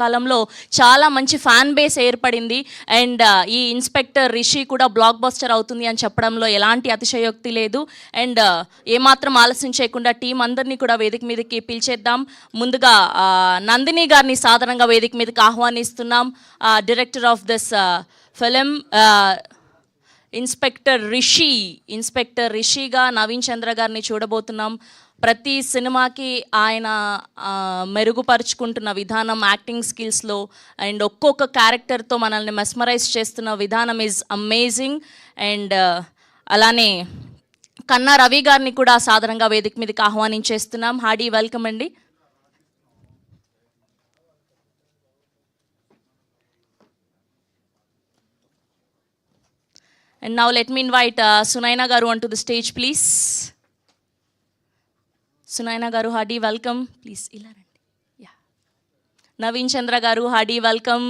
కాలంలో చాలా మంచి ఫ్యాన్ బేస్ ఏర్పడింది. అండ్ ఈ ఇన్స్పెక్టర్ రిషి కూడా బ్లాక్ బస్టర్ అవుతుంది అని చెప్పడంలో ఎలాంటి అతిశయోక్తి లేదు. అండ్ ఏమాత్రం ఆలస్యం చేయకుండా టీం అందరినీ కూడా వేదిక మీదకి పిలిచేద్దాం. ముందుగా నందిని గారిని సాధారణంగా వేదిక మీదకి ఆహ్వానిస్తున్నాం. Director of this film inspector రిషిగా నవీన్ చంద్ర గారిని చూడబోతున్నాం. ప్రతి సినిమాకి ఆయన మెరుగుపరుచుకుంటున్న విధానం యాక్టింగ్ స్కిల్స్లో అండ్ ఒక్కొక్క క్యారెక్టర్తో మనల్ని మెస్మరైజ్ చేస్తున్న విధానం ఈజ్ అమేజింగ్. అండ్ అలానే కన్నా రవి గారిని కూడా సాధారణంగా వేదిక మీదకి ఆహ్వానించేస్తున్నాం. హార్డీ వెల్కమ్ అండి. And now let me invite Sunaina Garu onto the stage, please. Sunaina Garu, hearty welcome. Please, ila randi. Yeah. Naveen Chandra Garu, hearty welcome.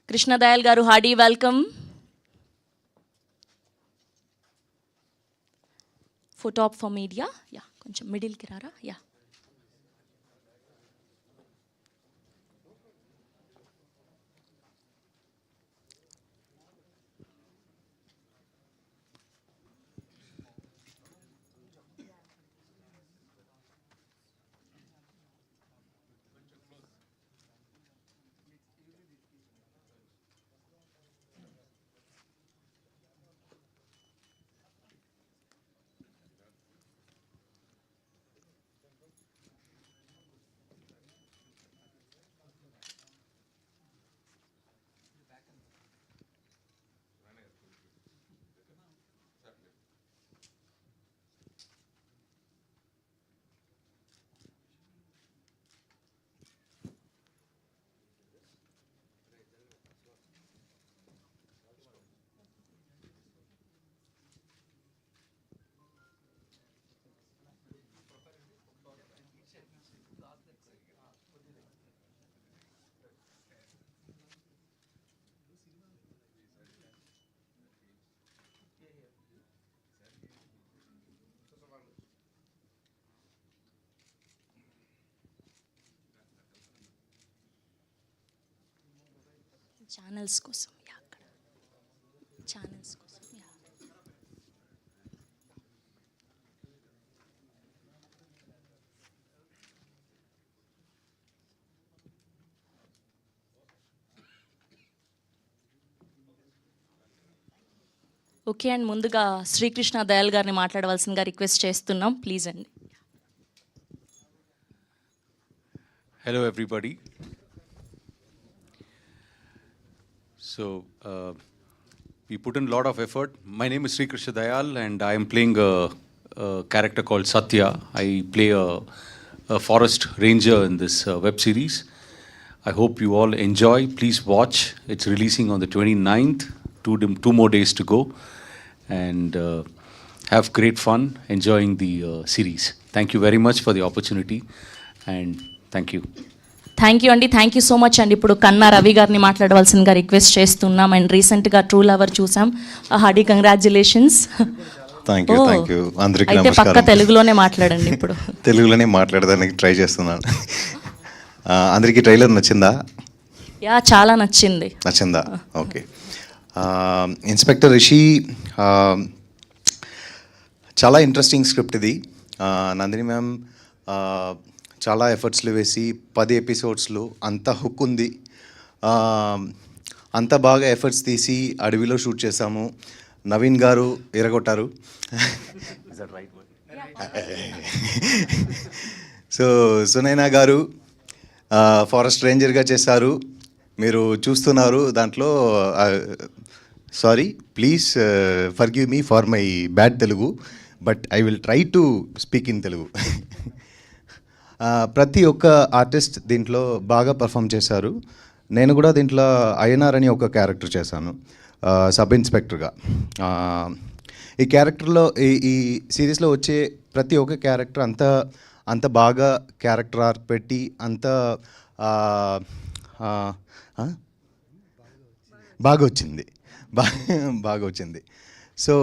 Krishna Dayal Garu, hearty welcome. Photo op for media. Yeah, koncham middle ki rara. Yeah. Channels కోసం అక్కడ channels కోసం okay. And ముందుగా శ్రీకృష్ణ దయాల్ గారిని మాట్లాడవలసిందిగా request చేస్తున్నాం. Please అండి. Hello everybody. So, we put in a lot of effort. My name is Sri Krishna Dayal and I am playing a character called Satya. I play a forest ranger in this web series. I hope you all enjoy. Please watch. It's releasing on the 29th. Two more days to go. And have great fun enjoying the series. Thank you very much for the opportunity and thank you. Thank you అండి. Thank you so much అండి. ఇప్పుడు కన్నా రవి గారిని మాట్లాడవలసిందిగా request చేస్తున్నాం. And రీసెంట్గా true lover చూసాం. Hearty congratulations. Thank you. అందరికీ అయితే పక్క తెలుగులోనే మాట్లాడండి. ఇప్పుడు తెలుగులోనే మాట్లాడడానికి ట్రై చేస్తున్నాను. అందరికీ ట్రైలర్ నచ్చిందా? యా, చాలా నచ్చిందా? ఓకే. ఇన్స్పెక్టర్ రిషి చాలా ఇంట్రెస్టింగ్ స్క్రిప్ట్ ఇది. నందిని మ్యామ్ చాలా ఎఫర్ట్స్లు వేసి 10 ఎపిసోడ్స్లో అంత హుక్ ఉంది. అంత బాగా ఎఫర్ట్స్ తీసి అడవిలో షూట్ చేశాము. నవీన్ గారు ఎరగొట్టారు. సో సునైనా గారు ఫారెస్ట్ రేంజర్గా చేశారు. మీరు చూస్తున్నారు దాంట్లో. Sorry, please forgive me for my bad Telugu, but I will try to speak in Telugu. ప్రతి ఒక్క ఆర్టిస్ట్ దీంట్లో బాగా పర్ఫామ్ చేశారు. నేను కూడా దీంట్లో అయ్యనార్ అని ఒక క్యారెక్టర్ చేశాను, సబ్ ఇన్స్పెక్టర్గా. ఈ క్యారెక్టర్లో ఈ సిరీస్లో వచ్చే ప్రతి ఒక్క క్యారెక్టర్ అంత బాగా క్యారెక్టర్ ఆర్క్ పెట్టి అంత బాగా వచ్చింది. సో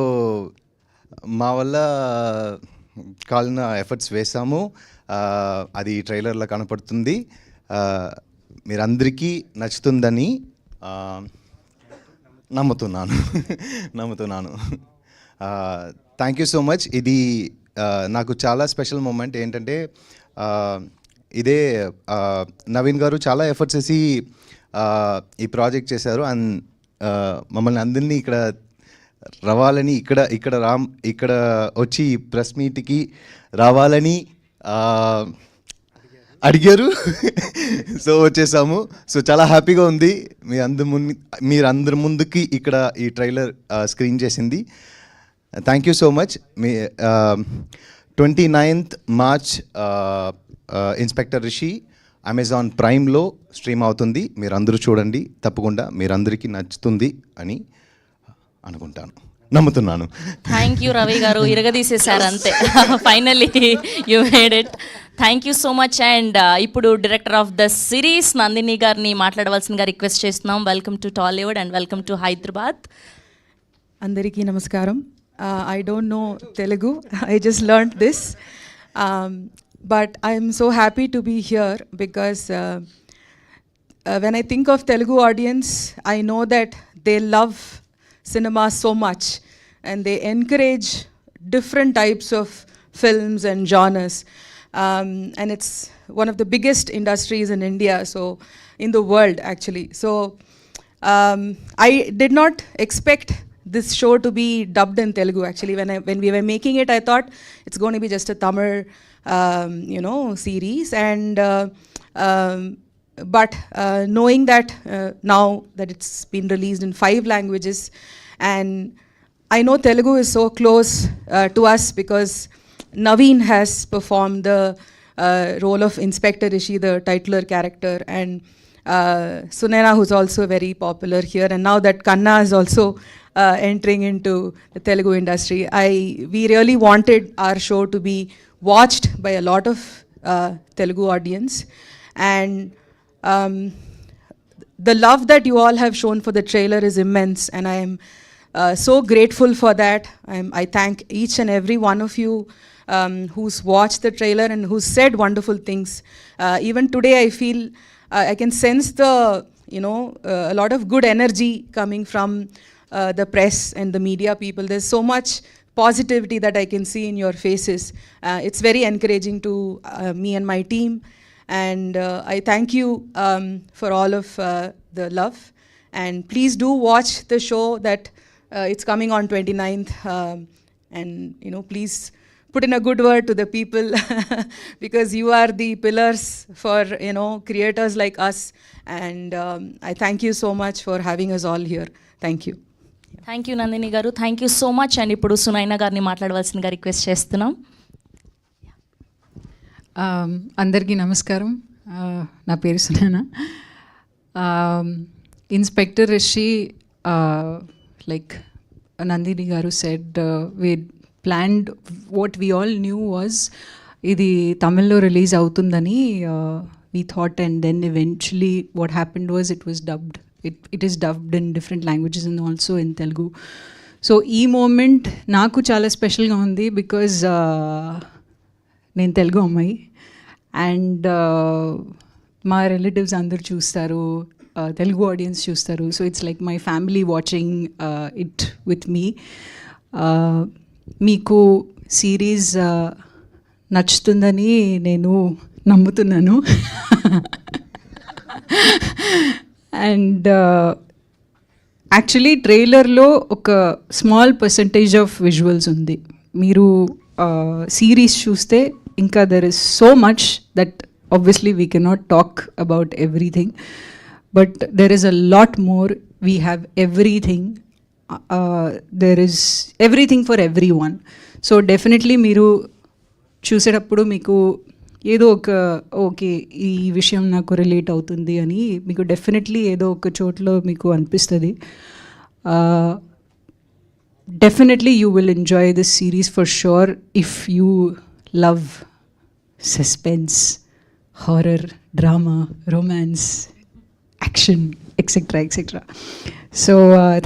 మా వల్ల కాలిన ఎఫర్ట్స్ వేసాము. అది ట్రైలర్లో కనపడుతుంది. మీరందరికీ నచ్చుతుందని నమ్ముతున్నాను. Thank you so much. ఇది నాకు చాలా స్పెషల్ మూమెంట్. ఏంటంటే ఇదే నవీన్ గారు చాలా ఎఫర్ట్స్ వేసి ఈ ప్రాజెక్ట్ చేశారు. అండ్ మమ్మల్ని అందరినీ ఇక్కడ రావాలని ఇక్కడ వచ్చి ప్రెస్ మీట్కి రావాలని అడిగారు. సో వచ్చేసాము. సో చాలా హ్యాపీగా ఉంది. మీరందరి ముందుకి ఇక్కడ ఈ ట్రైలర్ స్క్రీన్ చేసింది. Thank you so much. 29th March inspector Rishi Amazon ప్రైమ్లో స్ట్రీమ్ అవుతుంది. మీరందరూ చూడండి తప్పకుండా. మీరందరికీ నచ్చుతుంది అని అనుకుంటాను, నమ్ముతున్నాను. థ్యాంక్ యూ రవి గారు, ఇరగదీసేశారు అంతే. Finally you made it. Thank you so much. And ఇప్పుడు director of the series Nandini గారిని మాట్లాడవలసిందిగా రిక్వెస్ట్ చేస్తున్నాం. Welcome to Tollywood and welcome to Hyderabad. అందరికీ నమస్కారం. I don't know Telugu. I just learned this. But I'm so happy to be here because when I think of Telugu audience, I know that they love cinema so much and they encourage different types of films and genres. And it's one of the biggest industries in India, so in the world actually. So I did not expect this show to be dubbed in Telugu. Actually, when we were making it, I thought it's going to be just a Tamil, series. And but knowing that now that it's been released in 5 languages, and I know Telugu is so close to us because Naveen has performed the role of Inspector Rishi, the titular character, and Sunaina, who's also very popular here, and now that Kanna is also entering into the Telugu industry. We really wanted our show to be watched by a lot of Telugu audience, and the love that you all have shown for the trailer is immense, and I am so grateful for that. I thank each and every one of you who's watched the trailer and who's said wonderful things. Even today I feel I can sense a lot of good energy coming from the press and the media people. There's so much positivity that I can see in your faces. It's very encouraging to me and my team, and I thank you for all of the love. And please do watch the show that it's coming on 29th, and please put in a good word to the people because you are the pillars for creators like us, and I thank you so much for having us all here. Thank you. Thank you Nandini గారు, thank you so much. And ఇప్పుడు సునైనా గారిని మాట్లాడవలసిందిగా request చేస్తున్నాం. అందరికీ నమస్కారం. నా పేరు Sunaina. Inspector Rishi, like Nandini గారు said, we planned, what we all knew was ఇది తమిళ్లో రిలీజ్ అవుతుందని we thought, and then eventually what happened was it was dubbed. It is dubbed in different languages and also in Telugu. So ఈ moment నాకు చాలా స్పెషల్గా ఉంది because నేను తెలుగు అమ్మాయి, అండ్ మా రిలేటివ్స్ అందరు చూస్తారు, తెలుగు ఆడియన్స్ చూస్తారు. So it's like my family watching it with me. మీకు సిరీస్ నచ్చుతుందని నేను నమ్ముతున్నాను. అండ్ యాక్చువల్లీ ట్రైలర్లో ఒక స్మాల్ పర్సంటేజ్ ఆఫ్ విజువల్స్ ఉంది. మీరు సిరీస్ చూస్తే ఇంకా there is so much that obviously we cannot talk about everything, but there is a lot more. We have everything. There is everything for everyone. So definitely మీరు చూసేటప్పుడు మీకు ఏదో ఒక okay ఈ విషయం నాకు రిలేట్ అవుతుంది అని మీకు డెఫినెట్లీ ఏదో ఒక చోట్లో మీకు అనిపిస్తుంది. Definitely you will enjoy this series for sure if you love suspense, horror, drama, romance, action, etc., etc. So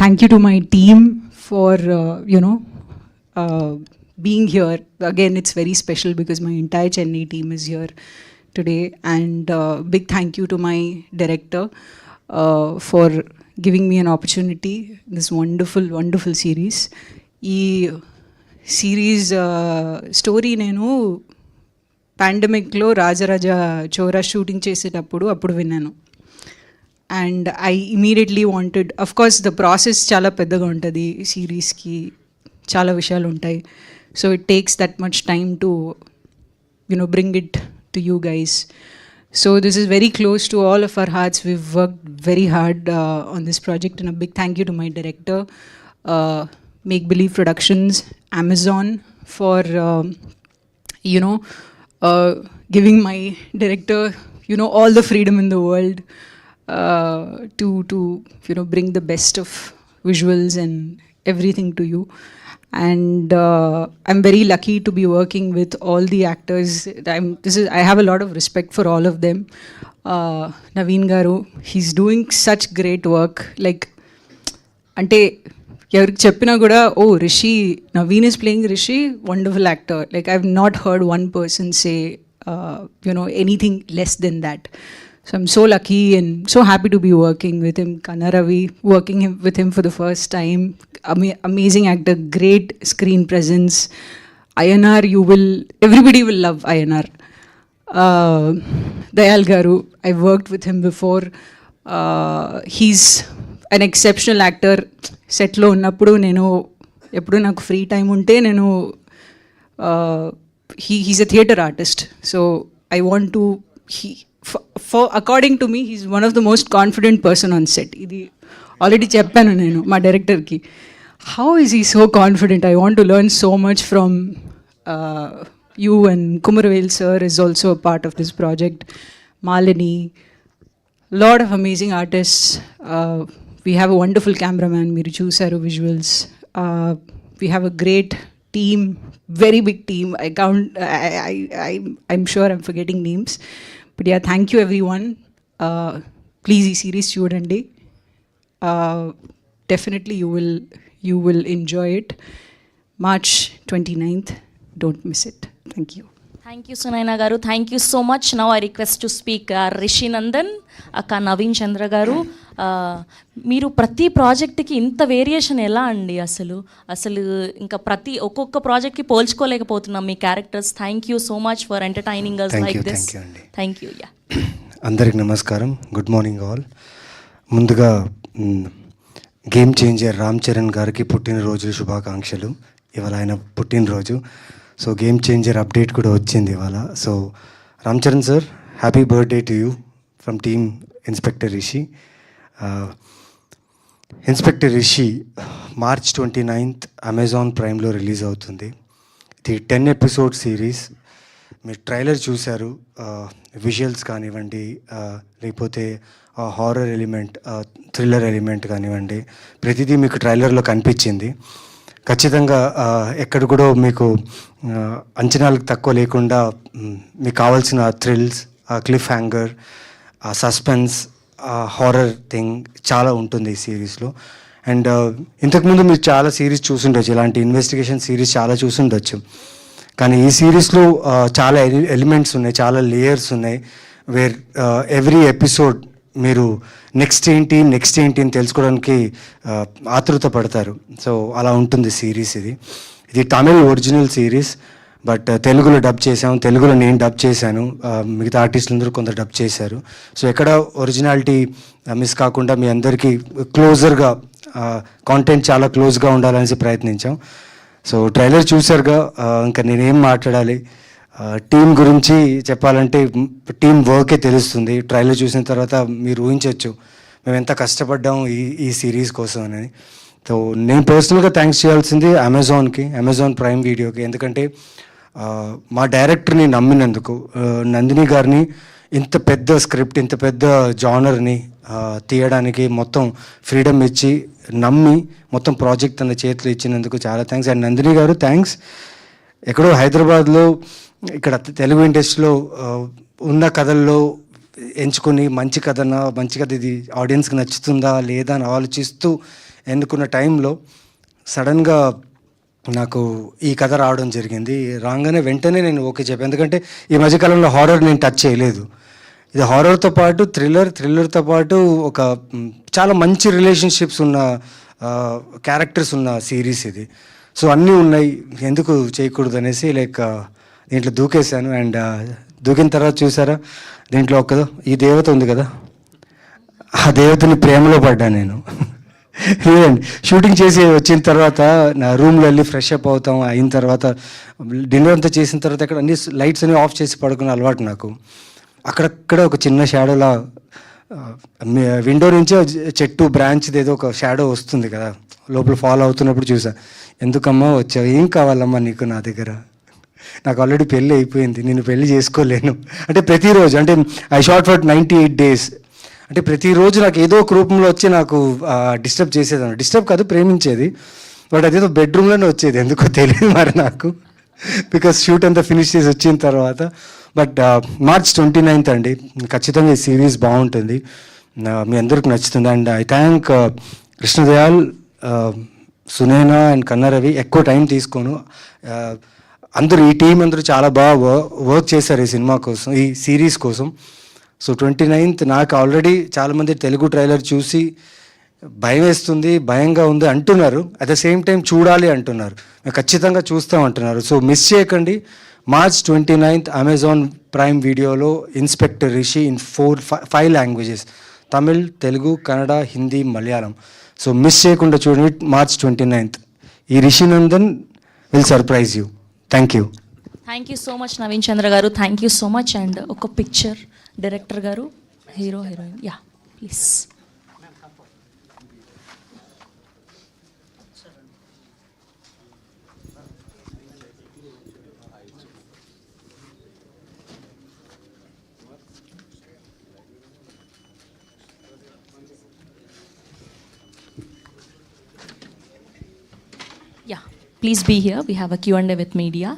thank you to my team for being here. Again, it's very special because my entire Chennai team is here today. And big thank you to my director for giving me an opportunity in this wonderful, wonderful series. ఈ series story నేను పాండమిక్లో Rajaraja చోరా shooting చేసేటప్పుడు అప్పుడు విన్నాను. And I immediately wanted, of course the process చాలా పెద్దగా ఉంటుంది సిరీస్కి, చాలా విషయాలు ఉంటాయి. So it takes that much time to bring it to you guys. So this is very close to all of our hearts. We've worked very hard on this project, and a big thank you to my director, Make Believe Productions, Amazon, for giving my director all the freedom in the world to bring the best of visuals and everything to you. And I'm very lucky to be working with all the actors. I have a lot of respect for all of them. Naveen Garu, he's doing such great work. Like, ante ఎవరికి చెప్పినా కూడా, ఓ Rishi, Naveen is playing Rishi, wonderful actor. Like, I've not heard one person say anything less than that. So I'm so lucky and so happy to be working with him. Kanaravi, working with him for the first time. Amazing actor, great screen presence. INR, everybody will love INR. Dayal Garu, I've worked with him before. He's an exceptional actor. సెట్లో ఉన్నప్పుడు నేను ఎప్పుడు నాకు free time ఉంటే నేను he's a theatre artist. So I want to, for according to me, he's one of the most confident person on set. ఇది already చెప్పాను నేను మా డైరెక్టర్కి. How is he so confident? I want to learn so much from you, and Kumaravel sir is also a part of this project. Malini, lot of amazing artists. We have a wonderful cameraman, Miru Chusaru visuals. We have a great team, very big team. I'm sure I'm forgetting names. But yeah, thank you everyone. Please, ee series chudandi. Definitely you will enjoy it. March 29th, don't miss it. Thank you. Thank you, Sunaina Garu. Thank you so much. Now I request to speak Rishi Nandan, Akka Naveen Chandra Garu. మీరు ప్రతి ప్రాజెక్ట్కి ఇంత variation ఎలా అండి? అసలు ఇంకా ఒక్కొక్క ప్రాజెక్ట్కి పోల్చుకోలేకపోతున్నాం మీ క్యారెక్టర్స్. Thank you so much for entertaining us like this. Thank you. Yeah, అందరికి నమస్కారం, గుడ్ మార్నింగ్ ఆల్. ముందుగా గేమ్ చేంజర్ రామ్ చరణ్ గారికి పుట్టినరోజు శుభాకాంక్షలు. ఇవాళ ఆయన పుట్టినరోజు. సో గేమ్ చేంజర్ అప్డేట్ కూడా వచ్చింది ఇవాళ. So Ram Charan sir, happy birthday to you from team inspector Rishi. Inspector Rishi March 29th Amazon ప్రైమ్లో రిలీజ్ అవుతుంది. ఇది 10 ఎపిసోడ్ సిరీస్. మీరు ట్రైలర్ చూశారు. విజువల్స్ కానివ్వండి, లేకపోతే హారర్ ఎలిమెంట్, థ్రిల్లర్ ఎలిమెంట్ కానివ్వండి, ప్రతిదీ మీకు ట్రైలర్లో కనిపించింది. ఖచ్చితంగా ఎక్కడ కూడా మీకు అంచనాలకు తక్కువ లేకుండా మీకు కావాల్సిన thrills, cliff hanger, suspense, horror thing చాలా ఉంటుంది ఈ సిరీస్లో. అండ్ ఇంతకుముందు మీరు చాలా సిరీస్ చూసుండొచ్చు, ఇలాంటి ఇన్వెస్టిగేషన్ సిరీస్ చాలా చూసుండొచ్చు. కానీ ఈ సిరీస్లో చాలా ఎలిమెంట్స్ ఉన్నాయి, చాలా లేయర్స్ ఉన్నాయి. వేర్ ఎవ్రీ ఎపిసోడ్ మీరు నెక్స్ట్ ఏంటి అని తెలుసుకోవడానికి ఆతృత పడతారు. సో అలా ఉంటుంది సిరీస్. ఇది తమిళ్ ఒరిజినల్ సిరీస్, బట్ తెలుగులో డబ్ చేసాము. తెలుగులో నేను డబ్ చేశాను, మిగతా ఆర్టిస్టులందరూ కొందరు డబ్ చేశారు. సో ఎక్కడ ఒరిజినాలిటీ మిస్ కాకుండా మీ అందరికీ క్లోజర్గా కాంటెంట్ చాలా క్లోజ్గా ఉండాలనేసి ప్రయత్నించాం. సో ట్రైలర్ చూసారుగా, ఇంకా నేనేం మాట్లాడాలి. టీం గురించి చెప్పాలంటే టీం వర్కే తెలుస్తుంది. ట్రైలర్ చూసిన తర్వాత మీరు ఊహించవచ్చు మేము ఎంత కష్టపడ్డాం ఈ సిరీస్ కోసం అని. సో నేను పర్సనల్గా థ్యాంక్స్ చేయాల్సింది అమెజాన్ ప్రైమ్ వీడియోకి. ఎందుకంటే మా డైరెక్టర్ని నమ్మినందుకు, నందిని గారిని ఇంత పెద్ద స్క్రిప్ట్, ఇంత పెద్ద జానర్ని తీయడానికి మొత్తం ఫ్రీడమ్ ఇచ్చి నమ్మి మొత్తం ప్రాజెక్ట్ తన చేతిలో ఇచ్చినందుకు చాలా థ్యాంక్స్. అండ్ నందిని గారు థ్యాంక్స్. ఎక్కడో హైదరాబాద్లో ఇక్కడ తెలుగు ఇండస్ట్రీలో ఉన్న కథల్లో ఎంచుకొని మంచి కథ ఇది ఆడియన్స్కి నచ్చుతుందా లేదా అని ఆలోచిస్తూ ఎన్నుకున్న టైంలో సడన్గా నాకు ఈ కథ రావడం జరిగింది. రాగానే వెంటనే నేను ఓకే చెప్పాను. ఎందుకంటే ఈ మధ్యకాలంలో హారర్ నేను టచ్ చేయలేదు. ఇది హారర్తో పాటు థ్రిల్లర్తో పాటు ఒక చాలా మంచి రిలేషన్షిప్స్ ఉన్న క్యారెక్టర్స్ ఉన్న సిరీస్ ఇది. సో అన్నీ ఉన్నాయి, ఎందుకు చేయకూడదు అనేసి దీంట్లో దూకేశాను. అండ్ దూకిన తర్వాత చూసారా, దీంట్లో ఈ దేవత ఉంది కదా, ఆ దేవతని ప్రేమలో పడ్డాను నేను. లేదండి, షూటింగ్ చేసి వచ్చిన తర్వాత నా రూమ్లో వెళ్ళి ఫ్రెష్ అప్ అవుతాం. అయిన తర్వాత డిన్నర్ అంతా చేసిన తర్వాత అక్కడ అన్ని లైట్స్ అన్ని ఆఫ్ చేసి పడుకునే అలవాటు నాకు. అక్కడక్కడ ఒక చిన్న షాడోలా విండో నుంచి చెట్టు బ్రాంచ్ది ఏదో ఒక షాడో వస్తుంది కదా, లోపల ఫాలో అవుతున్నప్పుడు చూసా. ఎందుకమ్మా వచ్చావు, ఏం కావాలమ్మా నీకు నా దగ్గర, నాకు ఆల్రెడీ పెళ్ళి అయిపోయింది, నేను పెళ్ళి చేసుకోలేను అంటే ప్రతిరోజు అంటే ఐ షార్ట్ ఫర్ 98 days అంటే ప్రతిరోజు నాకు ఏదో ఒక రూపంలో వచ్చి నాకు డిస్టర్బ్ చేసేదాన్ని. డిస్టర్బ్ కాదు, ప్రేమించేది. బట్ అదేదో బెడ్రూమ్లోనే వచ్చేది, ఎందుకో తెలియదు మరి నాకు, బికాస్ షూట్ అంతా ఫినిష్ చేసి వచ్చిన తర్వాత. బట్ March 29th అండి, ఖచ్చితంగా ఈ సిరీస్ బాగుంటుంది, మీ అందరికి నచ్చుతుంది. And I thank Krishnadayal, Sunaina and Kannaravi. ఎక్కువ టైం తీసుకోను, అందరూ ఈ టీం అందరూ చాలా బాగా వర్క్ చేశారు ఈ సినిమా కోసం, ఈ సిరీస్ కోసం. సో 29th నాకు ఆల్రెడీ చాలామంది తెలుగు ట్రైలర్ చూసి భయం వేస్తుంది, భయంగా ఉంది అంటున్నారు. అట్ ద సేమ్ టైం చూడాలి అంటున్నారు, ఖచ్చితంగా చూస్తాం అంటున్నారు. సో మిస్ చేయకండి. March 29th అమెజాన్ ప్రైమ్ వీడియోలో inspector Rishi in 5 languages, Tamil, Telugu, Kannada, Hindi, Malayalam. So miss చేయకుండా చూడండి. March 29th ఈ Rishi Nandan will surprise you. Thank you. Thank you so much Naveen Chandra గారు, thank you so much. And ఒక పిక్చర్ డైరెక్టర్ గారు, hero heroine, yeah please. Yeah, please be here. We have a Q&A with media.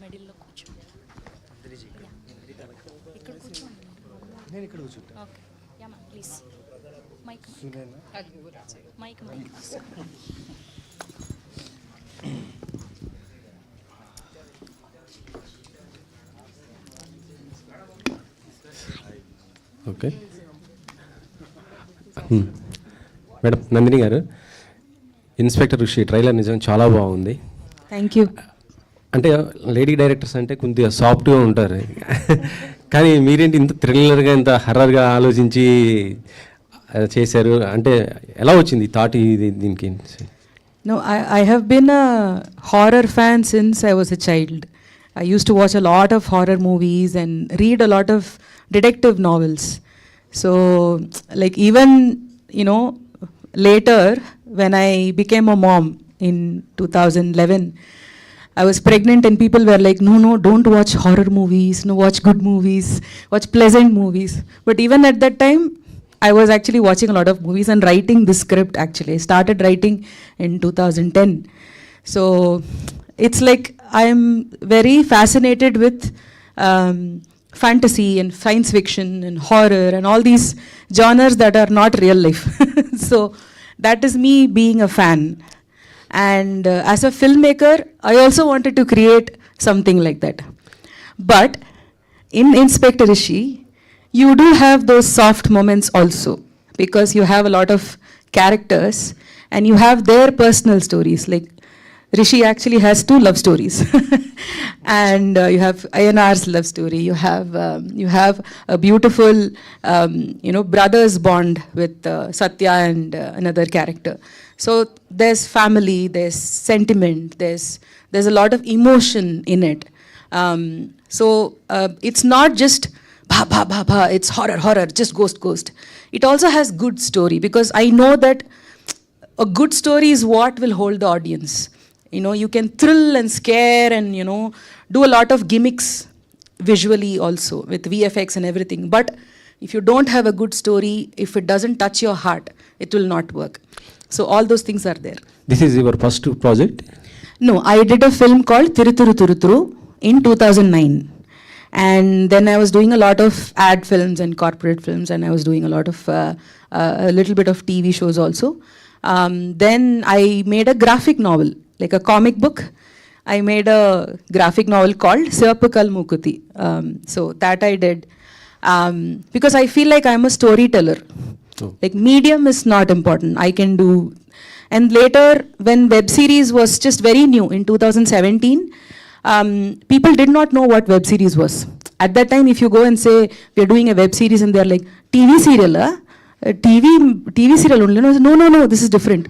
మిడిల్లో కూర్చో. ఇక్కడ కూర్చోండి. నేను ఇక్కడ కూర్చుంటా. Okay, yeah ma'am please. Mic mic mic. Okay madam, Nandini garu, inspector Rishi trailer నిజంగా చాలా బాగుంది. Thank you. అంటే లేడీ డైరెక్టర్స్ అంటే కొద్దిగా సాఫ్ట్గా ఉంటారు, కానీ మీరేంటి ఇంత థ్రిల్లర్గా ఇంత హర్రర్గా ఆలోచించి చేశారు, అంటే ఎలా వచ్చింది థాట్ దీనికి? No, I have been a horror fan since I was a child. I used to watch a lot of horror movies and read a lot of detective novels. So, like even, you know, later when I became a mom in 2011, I was pregnant and people were like, no, don't watch horror movies, no, watch good movies, watch pleasant movies. But even at that time, I was actually watching a lot of movies and writing the script actually. I started writing in 2010. So it's like I'm very fascinated with fantasy and science fiction and horror and all these genres that are not real life. So that is me being a fan. And as a filmmaker, I also wanted to create something like that. But in Inspector Rishi, you do have those soft moments also, because you have a lot of characters and you have their personal stories. Like Rishi actually has 2 love stories, and you have Ayanar's love story. You have a beautiful, brothers bond with Satya and another character. So there's family, there's sentiment, there's a lot of emotion in it. So it's not just bha bha bha bha, it's horror horror, just ghost. It also has good story, because I know that a good story is what will hold the audience. You know, you can thrill and scare and, you know, do a lot of gimmicks visually also with VFX and everything. But if you don't have a good story, if it doesn't touch your heart, it will not work. So all those things are there. This is your first project? No, I did a film called Tiruturu in 2009. And then I was doing a lot of ad films and corporate films, and I was doing a lot of, a little bit of TV shows also. Then I made a graphic novel, like a comic book. I made a graphic novel called Sivapukal Mukuti. So that I did. Because I feel like I'm a storyteller. Oh. Like medium is not important. I can do. And later, when web series was just very new in 2017, people did not know what web series was. At that time, if you go and say, we're doing a web series, and they're like, TV serial, TV serial only. No, this is different.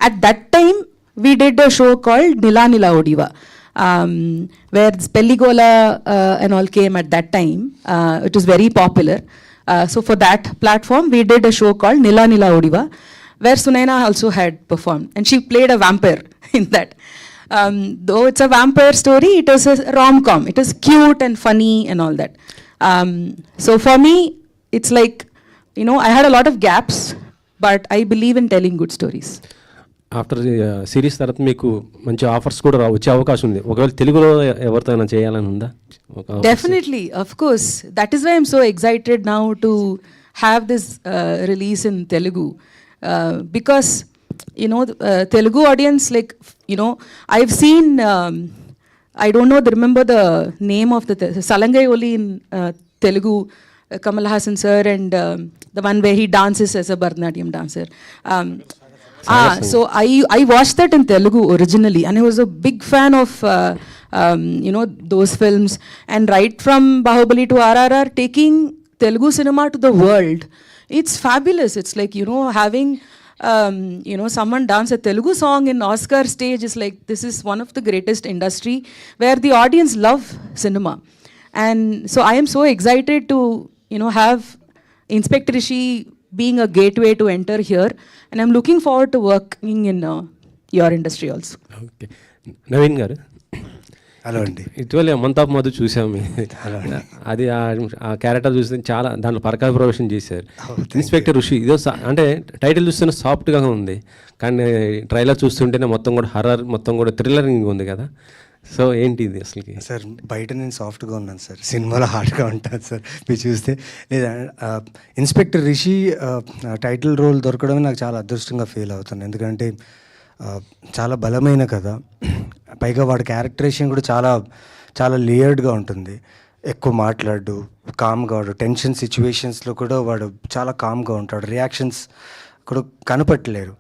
At that time, we did a show called Nila Nila Odiva, where Pelligola and all came at that time. It was very popular. So for that platform, we did a show called Nila Nila Odiva, where Sunaina also had performed, and she played a vampire in that. Though it's a vampire story, it was a rom-com. It was cute and funny and all that. So for me, it's like, you know, I had a lot of gaps, but I believe in telling good stories. After series తర్వాత మీకు మంచి offers కూడా వచ్చే అవకాశం ఉంది. ఒకవేళ తెలుగులో ఎవరితో అయినా చేయాలని ఉందా? Definitely, of course. That is why I'm so excited now to have this release in Telugu. Because, you know, Telugu audience, like, you know, I've seen, I don't know, remember the name of the Salangai Oli in Telugu, Kamal Hassan sir, and the one where he dances as a Bharatanatyam dancer. So I watched that in Telugu originally, and I was a big fan of you know, those films. And right from Bahubali to RRR, taking Telugu cinema to the world, it's fabulous. It's like, you know, having you know, someone dance a Telugu song in Oscar stage is like, this is one of the greatest industry where the audience love cinema. And so I am so excited to, you know, have Inspector Rishi being a gateway to enter here, and I'm looking forward to working in your industry also. Okay, Naveen గారు, hello అండి. ఇటీవల month of Madhu చూసాము. అది ఆ character చూస్తే చాలా దాంట్లో పరకాయ ప్రవేశం చేశారు. ఇన్స్పెక్టర్ ఋషి, ఇదో అంటే టైటిల్ చూస్తేనే సాఫ్ట్గా ఉంది, కానీ ట్రైలర్ చూస్తుంటేనే మొత్తం కూడా హర్రర్, మొత్తం కూడా థ్రిల్లరింగ్ ఉంది కదా. సో ఏంటి ఇది అసలుకి? సార్ బయట నేను సాఫ్ట్గా ఉన్నాను సార్, సినిమాలో హార్డ్గా ఉంటాను సార్. మీరు చూస్తే లేదా ఇన్స్పెక్టర్ రిషి టైటిల్ రోల్ దొరకడమే నాకు చాలా అదృష్టంగా ఫీల్ అవుతాను. ఎందుకంటే చాలా బలమైన కథ, పైగా వాడి క్యారెక్టరేషన్ కూడా చాలా చాలా లేయర్డ్గా ఉంటుంది. ఎక్కువ మాట్లాడు, కామ్గా వాడు టెన్షన్ సిచ్యువేషన్స్లో కూడా వాడు చాలా కామ్గా ఉంటాడు. రియాక్షన్స్ కూడా కనపట్టలేరు.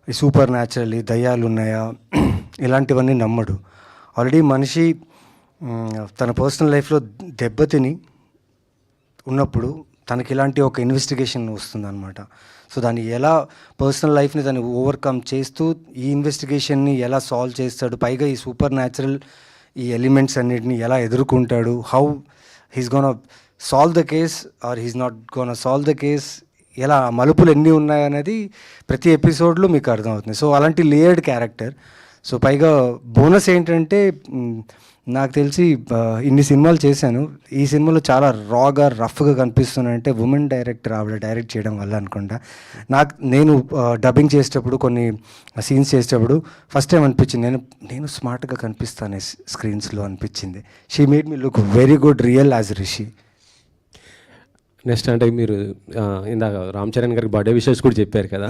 ఈ సూపర్ న్యాచురల్ దయ్యాలు ఉన్నాయా ఇలాంటివన్నీ నమ్మడు. ఆల్రెడీ మనిషి తన పర్సనల్ లైఫ్లో దెబ్బతిని ఉన్నప్పుడు తనకి ఇలాంటి ఒక ఇన్వెస్టిగేషన్ వస్తుందన్నమాట. సో దాన్ని ఎలా పర్సనల్ లైఫ్ని దాన్ని ఓవర్కమ్ చేస్తూ ఈ ఇన్వెస్టిగేషన్ని ఎలా సాల్వ్ చేస్తాడు, పైగా ఈ సూపర్ న్యాచురల్ ఈ ఎలిమెంట్స్ అన్నిటిని ఎలా ఎదుర్కొంటాడు, how he's gonna solve the case or he's not gonna solve the case, ఎలా మలుపులు ఎన్ని ఉన్నాయనేది ప్రతి ఎపిసోడ్లో మీకు అర్థమవుతుంది. సో అలాంటి లేయర్డ్ క్యారెక్టర్. సో పైగా బోనస్ ఏంటంటే, నాకు తెలిసి ఇన్ని సినిమాలు చేశాను, ఈ సినిమాలో చాలా రాగా రఫ్గా కనిపిస్తున్నాయంటే ఉమెన్ డైరెక్టర్ ఆవిడ డైరెక్ట్ చేయడం వల్ల అనుకుంటా. నేను డబ్బింగ్ చేసేటప్పుడు కొన్ని సీన్స్ చేసేటప్పుడు ఫస్ట్ టైం అనిపించింది నేను స్మార్ట్గా కనిపిస్తాను స్క్రీన్స్లో అనిపించింది. She made me look very good real as Rishi. Next అంటే మీరు ఇందాక రామ్ చరణ్ గారికి బర్త్డే విషెస్ కూడా చెప్పారు కదా,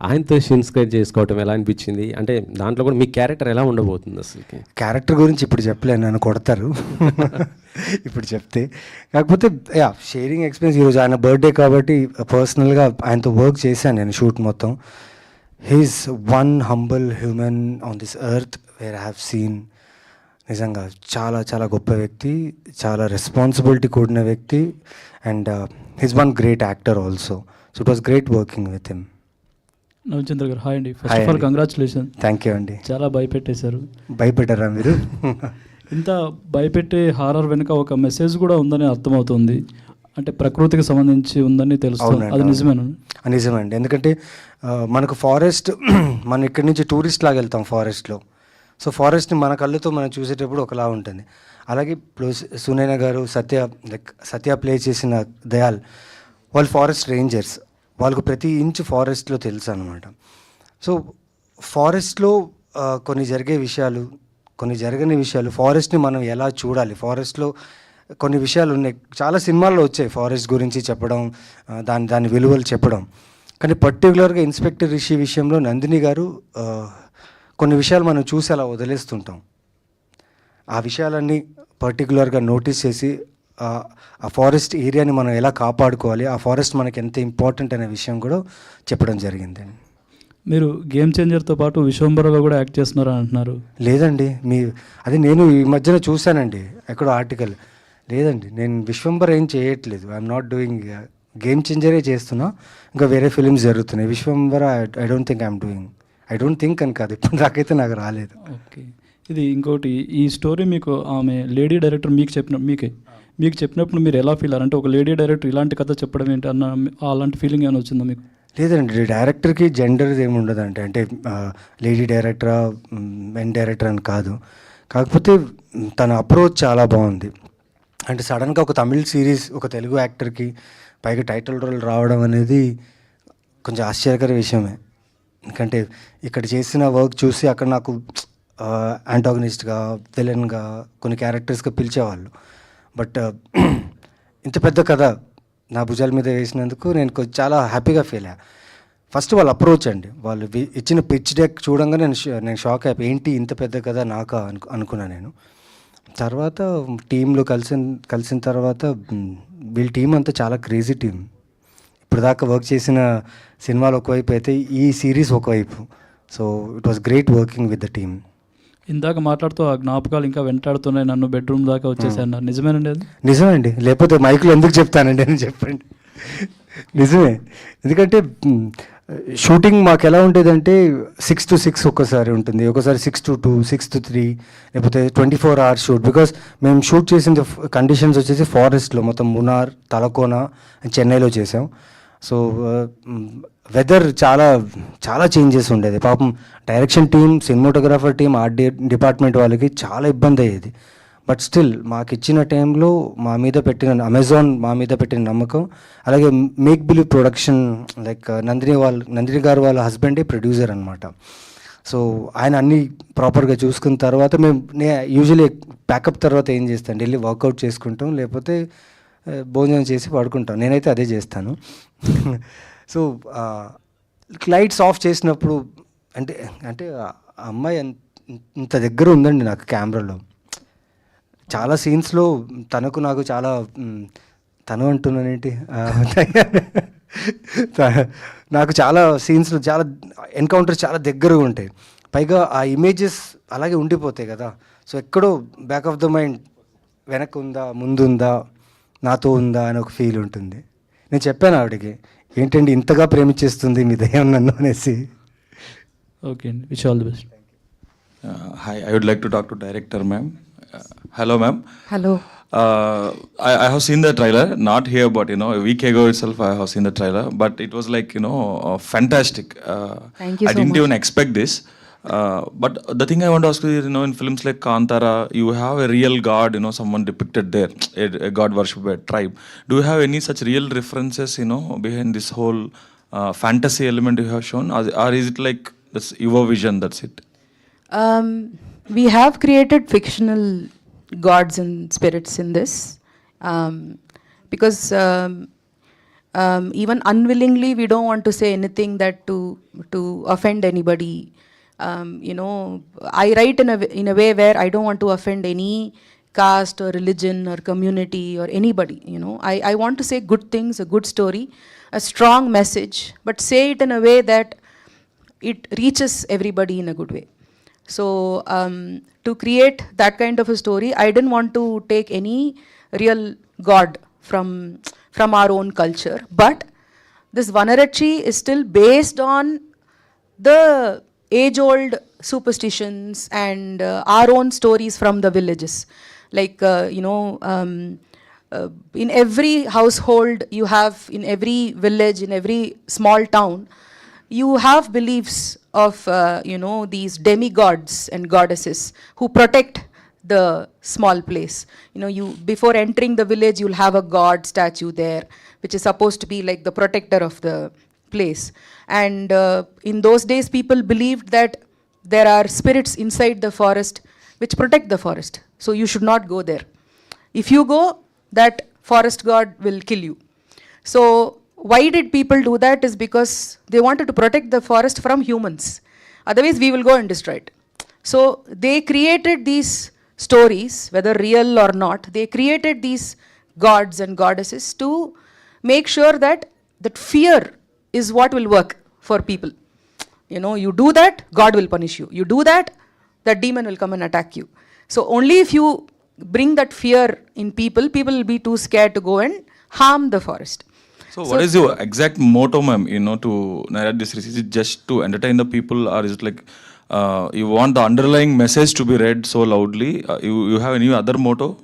ఆయనతో ఇన్స్పైర్ చేసుకోవటం ఎలా అనిపించింది? అంటే దాంట్లో కూడా మీ క్యారెక్టర్ ఎలా ఉండబోతుంది అసలు? క్యారెక్టర్ గురించి ఇప్పుడు చెప్పలేను, నన్ను కొడతారు ఇప్పుడు చెప్తే. కాకపోతే షేరింగ్ ఎక్స్పీరియన్స్. ఈరోజు ఆయన బర్త్డే కాబట్టి పర్సనల్గా ఆయనతో వర్క్ చేశాను నేను షూట్ మొత్తం. He's one humble human on this earth where I have seen. నిజంగా చాలా చాలా గొప్ప వ్యక్తి, చాలా రెస్పాన్సిబిలిటీ కూడిన వ్యక్తి, and he's one great actor also. So it was great working with him. Navachandra garu hi అండి. First of all congratulation. Thank you అండి. చాలా భయపెట్టేశారు. భయపెట్టారా మీరు? ఇంత భయపెట్టే హారర్ వెనుక ఒక మెసేజ్ కూడా ఉందని అర్థమవుతుంది. అంటే ప్రకృతికి సంబంధించి ఉందని తెలుస్తుంది. అది నిజమేనా? నిజమండి. ఎందుకంటే మనకు ఫారెస్ట్ మనం ఇక్కడి నుంచి టూరిస్ట్ లాగా వెళ్తాం ఫారెస్ట్లో. సో ఫారెస్ట్ని మన కళ్ళతో మనం చూసేటప్పుడు ఒకలా ఉంటుంది. అలాగే ఇప్పుడు సునైన గారు సత్య ప్లే చేసిన దయాల్ వాళ్ళు ఫారెస్ట్ రేంజర్స్. వాళ్ళకు ప్రతి ఇంచు ఫారెస్ట్లో తెలుసు అనమాట. సో ఫారెస్ట్లో కొన్ని జరిగే విషయాలు, కొన్ని జరగని విషయాలు, ఫారెస్ట్ని మనం ఎలా చూడాలి, ఫారెస్ట్లో కొన్ని విషయాలు ఉన్నాయి. చాలా సినిమాల్లో వచ్చాయి ఫారెస్ట్ గురించి చెప్పడం, దాని విలువలు చెప్పడం. కానీ పర్టికులర్గా ఇన్స్పెక్టర్ రిషి విషయంలో నందిని గారు కొన్ని విషయాలు మనం చూసి అలా వదిలేస్తుంటాం. ఆ విషయాలన్నీ పర్టికులర్గా నోటీస్ చేసి ఆ ఫారెస్ట్ ఏరియాని మనం ఎలా కాపాడుకోవాలి, ఆ ఫారెస్ట్ మనకి ఎంత ఇంపార్టెంట్ అనే విషయం కూడా చెప్పడం జరిగింది. మీరు గేమ్ చేంజర్తో పాటు విశ్వంబరలో కూడా యాక్ట్ చేస్తున్నారని అంటున్నారు. లేదండి, అది నేను ఈ మధ్యన చూశానండి ఎక్కడో ఆర్టికల్. లేదండి, నేను విశ్వంబర ఏం చేయట్లేదు. I'm not doing. గేమ్ చేంజరే చేస్తున్నా, ఇంకా వేరే ఫిలిమ్స్ జరుగుతున్నాయి. Vishwambhara I don't think I'm doing. I don't think అని కాదు, ఇప్పుడు నాకైతే నాకు రాలేదు. ఓకే. ఇది ఇంకోటి, ఈ స్టోరీ మీకు ఆమె లేడీ డైరెక్టర్ మీకు చెప్పినప్పుడు మీరు ఎలా ఫీల్ అయ్యారు? అంటే ఒక లేడీ డైరెక్టర్ ఇలాంటి కథ చెప్పడం ఏంటి అన్న అలాంటి ఫీలింగ్ ఏమైనా వచ్చిందా మీకు? లేదండి, డైరెక్టర్కి జెండర్ ఏమి ఉండదండి. అంటే లేడీ డైరెక్టరా మెన్ డైరెక్టర్ అని కాదు. కాకపోతే తన అప్రోచ్ చాలా బాగుంది. అంటే సడన్గా ఒక తమిళ్ సిరీస్ ఒక తెలుగు యాక్టర్కి పైగా టైటిల్ రోల్ రావడం అనేది కొంచెం ఆశ్చర్యకర విషయమే. ఎందుకంటే ఇక్కడ చేసిన వర్క్ చూసి అక్కడ నాకు యాంటాగనిస్ట్గా, విలన్గా, కొన్ని క్యారెక్టర్స్గా పిలిచేవాళ్ళు. బట్ ఇంత పెద్ద కథ నా భుజాల మీద వేసినందుకు నేను చాలా హ్యాపీగా ఫీల్ అయ్యా. ఫస్ట్ వాళ్ళ అప్రోచ్ అండి, వాళ్ళు ఇచ్చిన పిచ్ డెక్ చూడంగా నేను షాక్ అయిపోయి, ఏంటి ఇంత పెద్ద కథ నాకా అనుకున్నా నేను. తర్వాత టీంలో కలిసిన తర్వాత వీళ్ళ టీం అంతా చాలా క్రేజీ టీం. ఇప్పుడు దాకా వర్క్ చేసిన సినిమాలు ఒకవైపు అయితే ఈ సిరీస్ ఒకవైపు. So it was great working with the team. ఇందాక మాట్లాడుతూ ఆ జ్ఞాపకాలు ఇంకా వెంటాడుతున్నాయి, నన్ను బెడ్రూమ్ దాకా వచ్చేసాను. నిజమేనండి అది? నిజమండి, లేకపోతే మైక్లో ఎందుకు చెప్తానండి అని చెప్పండి. నిజమే. ఎందుకంటే షూటింగ్ మాకు ఎలా ఉండేదంటే 6 to 6 ఒక్కసారి ఉంటుంది, ఒకసారి 6 to 2, 6 to 3, లేకపోతే 24 hours షూట్. బికాస్ మేము షూట్ చేసిన కండిషన్స్ వచ్చేసి ఫారెస్ట్లో, మొత్తం మునార్, తలకోన, చెన్నైలో చేసాం. సో వెదర్ చాలా చాలా చేంజెస్ ఉండేది. పాపం direction team, cinematographer team, art department వాళ్ళకి చాలా ఇబ్బంది అయ్యేది. బట్ స్టిల్ మాకు ఇచ్చిన టైంలో అమెజాన్ మా మీద పెట్టిన నమ్మకం, అలాగే make believe production, like Nandini గారు వాళ్ళ హస్బెండే ప్రొడ్యూసర్ అనమాట. సో ఆయన అన్నీ ప్రాపర్గా చూసుకున్న తర్వాత నేను యూజువలీ ప్యాకప్ తర్వాత ఏం చేస్తాను, వెళ్ళి వర్కౌట్ చేసుకుంటాం, లేకపోతే భోజనం చేసి పడుకుంటాం. నేనైతే అదే చేస్తాను. సో లైట్స్ ఆఫ్ చేసినప్పుడు అంటే ఆ అమ్మాయి ఇంత దగ్గర ఉందండి నాకు కెమెరాలో. చాలా సీన్స్లో నాకు చాలా తను అంటున్నానేంటి నాకు చాలా సీన్స్లో చాలా ఎన్కౌంటర్స్ చాలా దగ్గరగా ఉంటాయి. పైగా ఆ ఇమేజెస్ అలాగే ఉండిపోతాయి కదా. సో ఎక్కడో బ్యాక్ ఆఫ్ ద మైండ్ వెనక్కి ఉందా, ముందుందా, నాతో ఉందా అని ఒక ఫీల్ ఉంటుంది. నేను చెప్పాను ఆవిడకి, ఏంటండి ఇంతగా ప్రేమించేస్తుంది మీ దయ్యం నన్ను అనేసి. ఓకే అండి, wish all the best. Hi, I would like to talk to director ma'am. Hello ma'am. Hello. I have seen the trailer, not here, but a week ago itself I have seen the trailer, but it was like fantastic. Thank you I so didn't much. even expect this. But the thing I want to ask you is, in films like Kantara, you have a real god, someone depicted there, a god worshipped by a tribe. Do you have any such real references, behind this whole fantasy element you have shown, or is it like this your vision? That's it. We have created fictional gods and spirits in this, because even unwillingly we don't want to say anything that to offend anybody. I write in a way where I don't want to offend any caste or religion or community or anybody. I want to say good things, a good story, a strong message, but say it in a way that it reaches everybody in a good way. So to create that kind of a story, I didn't want to take any real god from our own culture, but this Vanarachi is still based on the age-old superstitions and our own stories from the villages. Like, in every household you have, in every village, in every small town, you have beliefs of, these demigods and goddesses who protect the small place. You before entering the village, you'll have a god statue there, which is supposed to be like the protector of the place. And in those days, people believed that there are spirits inside the forest which protect the forest. So you should not go there. If you go, that forest god will kill you. So why did people do that is because they wanted to protect the forest from humans. Otherwise, we will go and destroy it. So they created these stories, whether real or not, they created these gods and goddesses to make sure that fear is what will work for people. You do that, God will punish you. You do that, that demon will come and attack you. So only if you bring that fear in people, people will be too scared to go and harm the forest. So what is your exact motto, ma'am, to narrate this series? Is it just to entertain the people, or is it like you want the underlying message to be read so loudly? You have any other motto?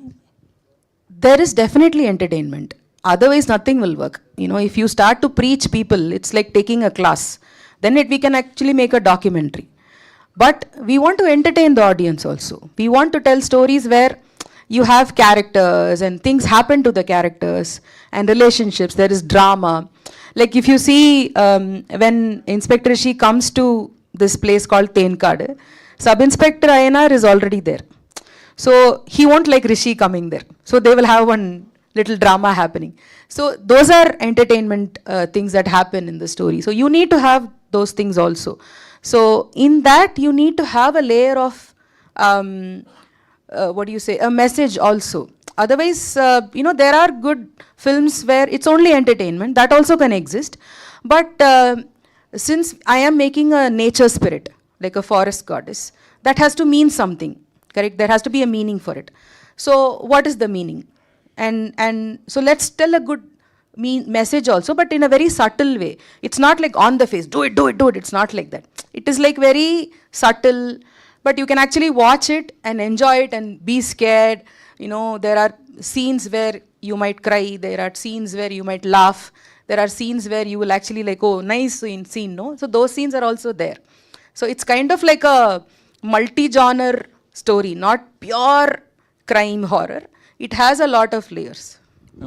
There is definitely entertainment. Otherwise, nothing will work. If you start to preach people, it's like taking a class. Then we can actually make a documentary. But we want to entertain the audience also. We want to tell stories where you have characters and things happen to the characters and relationships. There is drama. Like if you see when Inspector Rishi comes to this place called Tenkade, Sub-Inspector Ayanar is already there. So he won't like Rishi coming there. So they will have one little drama happening. So those are entertainment things that happen in the story. So you need to have those things also. So in that you need to have a layer of a message also. Otherwise, there are good films where it's only entertainment. That also can exist. But since I am making a nature spirit, like a forest goddess, that has to mean something, correct? There has to be a meaning for it. So what is the meaning? And so let's tell a good message also, but in a very subtle way. It's not like on the face, do it. It's not like that. It is like very subtle, but you can actually watch it and enjoy it and be scared. There are scenes where you might cry. There are scenes where you might laugh. There are scenes where you will actually like, oh, nice scene, no? So those scenes are also there. So it's kind of like a multi-genre story, not pure crime horror. It has a lot of layers.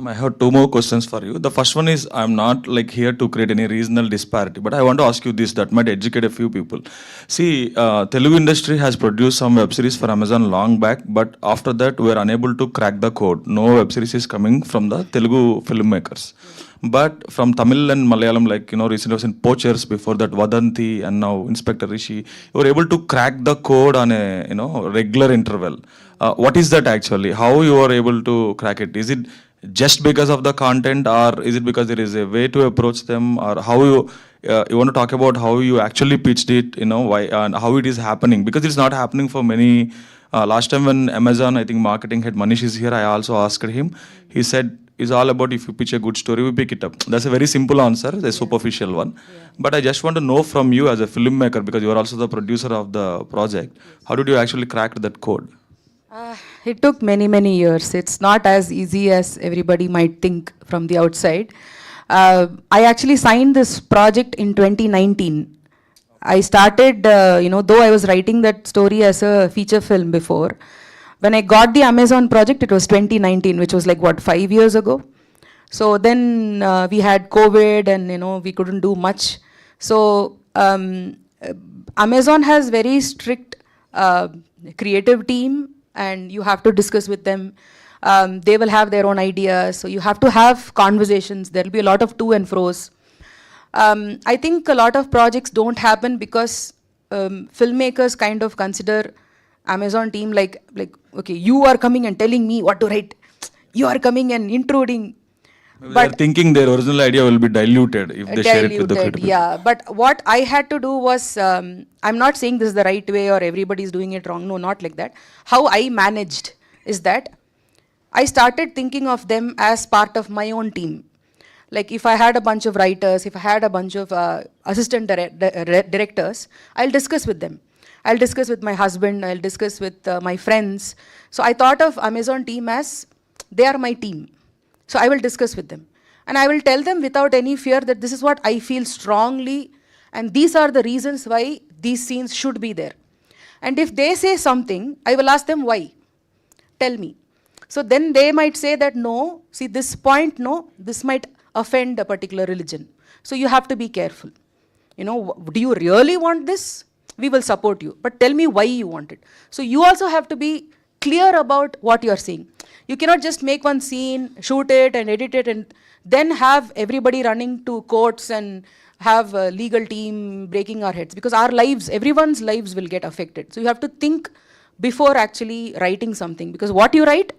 I have two more questions for you. The first one is, I'm not like here to create any regional disparity, but I want to ask you this that might educate a few people. See, Telugu industry has produced some web series for Amazon long back, but after that we are unable to crack the code. No web series is coming from the Telugu filmmakers. But from Tamil and Malayalam, like, recently was in Poachers, before that Vadanti, and now Inspector Rishi, you were able to crack the code on a, regular interval. What is that actually? How you are able to crack it? Is it just because of the content, or is it because there is a way to approach them, or how you want to talk about how you actually pitched it, why and how it is happening? Because it's not happening for many. Last time when Amazon, I think marketing head Manish is here, I also asked him. He said, it's all about if you pitch a good story, we pick it up. That's a very simple answer, a superficial one. Yeah. But I just want to know from you as a filmmaker, because you are also the producer of the project, how did you actually crack that code? It took many years. It's not as easy as everybody might think from the outside. I actually signed this project in 2019. I started, though I was writing that story as a feature film before. When I got the Amazon project, it was 2019, which was like, 5 years ago? So then we had COVID and, we couldn't do much. So Amazon has very strict creative team, and you have to discuss with them. They will have their own ideas. So you have to have conversations. There will be a lot of to and fro's. I think a lot of projects don't happen because filmmakers kind of consider Amazon team like, okay, you are coming and telling me what to write. You are coming and intruding. Maybe they are thinking their original idea will be diluted if they share it with the critics. Yeah, but what I had to do was, I'm not saying this is the right way or everybody is doing it wrong. No, not like that. How I managed is that I started thinking of them as part of my own team. Like if I had a bunch of writers, if I had a bunch of assistant directors, I'll discuss with them. I'll discuss with my husband, I'll discuss with my friends. So I thought of Amazon team as they are my team. So I will discuss with them. And I will tell them without any fear that this is what I feel strongly and these are the reasons why these scenes should be there. And if they say something, I will ask them why. Tell me. So then they might say that no, see this point, no, this might offend a particular religion. So you have to be careful. You know, do you really want this? We will support you. But tell me why you want it. So you also have to be clear about what you are saying. You cannot just make one scene, shoot it and edit it and then have everybody running to courts and have a legal team breaking our heads, because our lives, everyone's lives will get affected. So you have to think before actually writing something, because what you write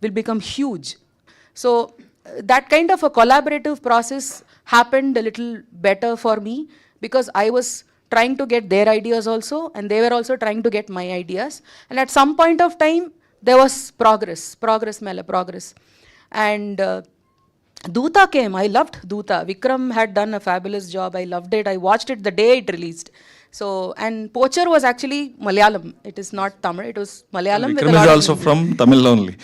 will become huge. So that kind of a collaborative process happened a little better for me, because I was trying to get their ideas also and they were also trying to get my ideas. And at some point of time, there was progress. And Doota came. I loved Doota. Vikram had done a fabulous job. I loved it. I watched it the day it released. So, and Poacher was actually Malayalam. It is not Tamil. It was Malayalam. Vikram is also from Tamil only.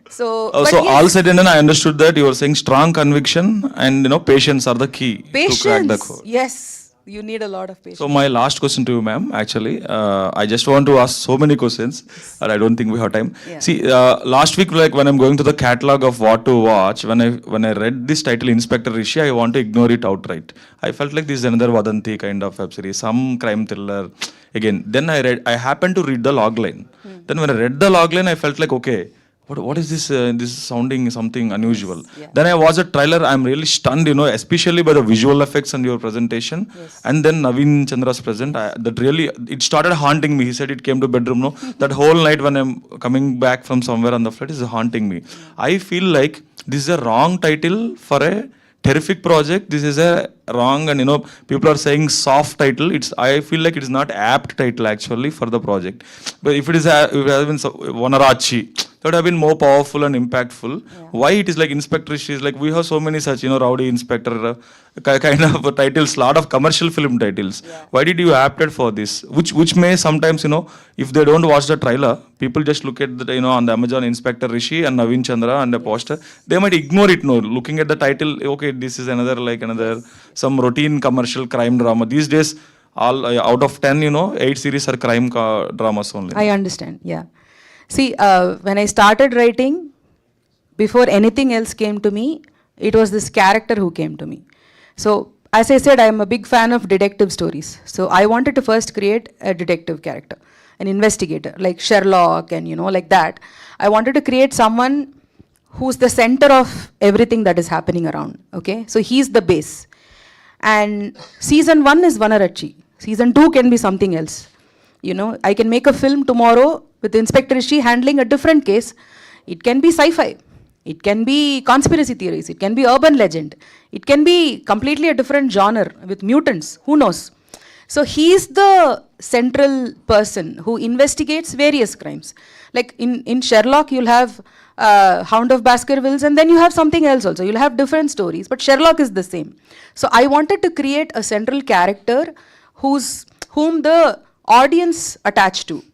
So, so all said and done, I understood that you were saying strong conviction and patience are the key to crack the code. Yes. You need a lot of patience. So my last question to you, ma'am, actually, I just want to ask so many questions, and I don't think we have time. Yeah. See, last week, like when I'm going to the catalog of what to watch, when I read this title, Inspector Rishi, I want to ignore it outright. I felt like this is another Vadanti kind of web series, some crime thriller. Again, then I happened to read the log line. Then when I read the log line, I felt like, okay, what is this? This is sounding something unusual. Yeah. Then I watched the trailer. I'm really stunned, especially by the visual effects and your presentation. Yes. And then Naveen Chandra's present. That really, it started haunting me. He said it came to bedroom. No, that whole night when I'm coming back from somewhere on the flight is haunting me. I feel like this is a wrong title for a terrific project. This is a wrong, and people are saying soft title. I feel like it is not apt title actually for the project. But if it is if it has been Vanarachi, that would have been more powerful and impactful. Yeah. Why it is like Inspector Rishi is like, we have so many such rowdy inspector kind of titles, lot of commercial film titles. Yeah. Why did you opt for this? Which may sometimes if they don't watch the trailer, people just look at the on the Amazon Inspector Rishi and Naveen Chandra and the poster, they might ignore it. No, looking at the title, okay, this is another some routine commercial crime drama. These days, all out of 10, 8 series are crime dramas only. I understand. Yeah. See, when I started writing, before anything else came to me, it was this character who came to me. So, as I said, I am a big fan of detective stories. So, I wanted to first create a detective character, an investigator, like Sherlock and, like that. I wanted to create someone who's the center of everything that is happening around, okay? So, he's the base. And season 1 is Vanarachi. Season 2 can be something else. I can make a film tomorrow with Inspector Rishi handling a different case. It can be sci-fi. It can be conspiracy theories. It can be urban legend. It can be completely a different genre with mutants. Who knows? So he's the central person who investigates various crimes. Like in Sherlock, you'll have Hound of Baskervilles, and then you have something else also. You'll have different stories, but Sherlock is the same. So I wanted to create a central character whom the audience attached to.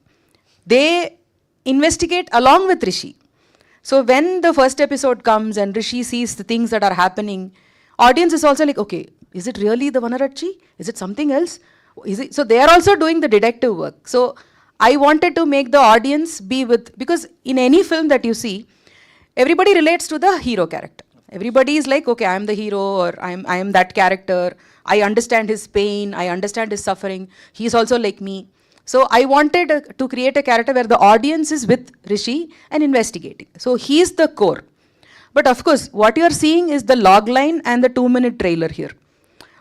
They investigate along with Rishi. So when the first episode comes and Rishi sees the things that are happening, audience is also like, okay, is it really the Vanarachi? Is it something else? So they are also doing the detective work. So I wanted to make the audience be with, because in any film that you see, everybody relates to the hero character. Everybody is like, okay, I am the hero, or I am that character. I understand his pain. I understand his suffering. He is also like me. So I wanted to create a character where the audience is with Rishi and investigating. So he is the core. But of course, what you are seeing is the log line and the 2-minute trailer here.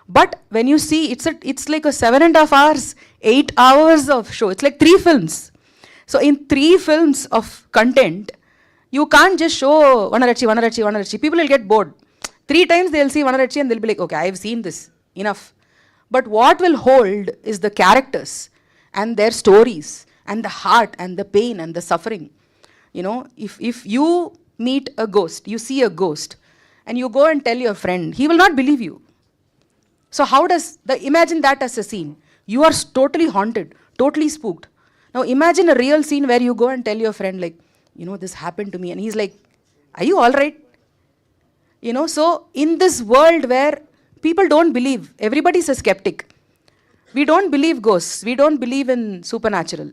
But when you see, it's like a 7.5 hours, 8 hours of show. It's like 3 films. So in 3 films of content, you can't just show Vanarachi. People will get bored. 3 times they'll see Vanarachi and they'll be like, okay, I've seen this. Enough. But what will hold is the characters and their stories and the heart and the pain and the suffering. If you meet a ghost, you see a ghost, and you go and tell your friend, he will not believe you. So how does imagine that as a scene. You are totally haunted, totally spooked. Now imagine a real scene where you go and tell your friend like, you know, this happened to me, and he's like, are you all right? You know, so in this world where people don't believe, everybody's a skeptic. We don't believe ghosts, we don't believe in supernatural.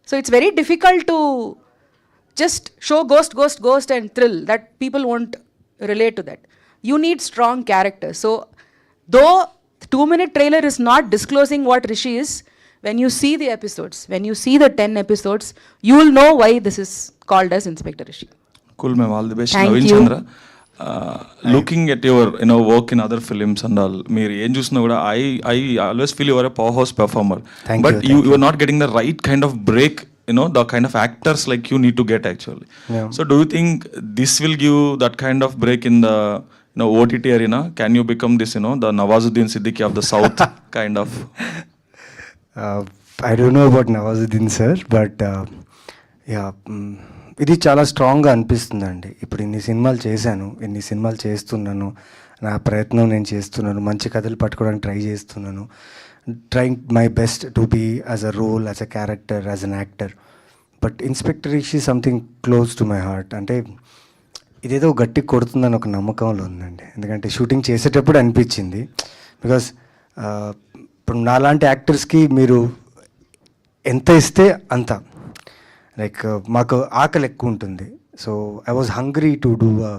So it's very difficult to just show ghost and thrill, that people won't relate to that. You need strong characters. So though the 2-minute trailer is not disclosing what Rishi is, when you see the episodes, when you see the 10 episodes, you will know why this is called as Inspector Rishi. Cool, ma'am. All the best. Thank Naveen you. Chandra. Looking at your work in other films and all, మీరు ఏం చూసినా కూడా I always feel you are a powerhouse performer. But you are not getting the right kind of break, the kind of actors like you need to get actually. Yeah. So do you think this will give that kind of break in the OTT arena? Can you become this, the Nawazuddin Siddiqui of the South kind of? I don't know about Nawazuddin sir, but yeah, ఇది చాలా స్ట్రాంగ్గా అనిపిస్తుందండి. ఇప్పుడు ఇన్ని సినిమాలు చేశాను, ఇన్ని సినిమాలు చేస్తున్నాను, నా ప్రయత్నం నేను చేస్తున్నాను, మంచి కథలు పట్టుకోవడానికి ట్రై చేస్తున్నాను, trying my best to be as a role, as a character, as an actor. But inspector Rishi something close to my heart. అంటే ఇదేదో గట్టి కొడుతుందని ఒక నమ్మకంలో ఉందండి. ఎందుకంటే షూటింగ్ చేసేటప్పుడు అనిపించింది. బికాస్ ఇప్పుడు నాలాంటి యాక్టర్స్కి మీరు ఎంత ఇస్తే అంత, లైక్ మాకు ఆకలి ఎక్కువ ఉంటుంది. So I was hungry to do a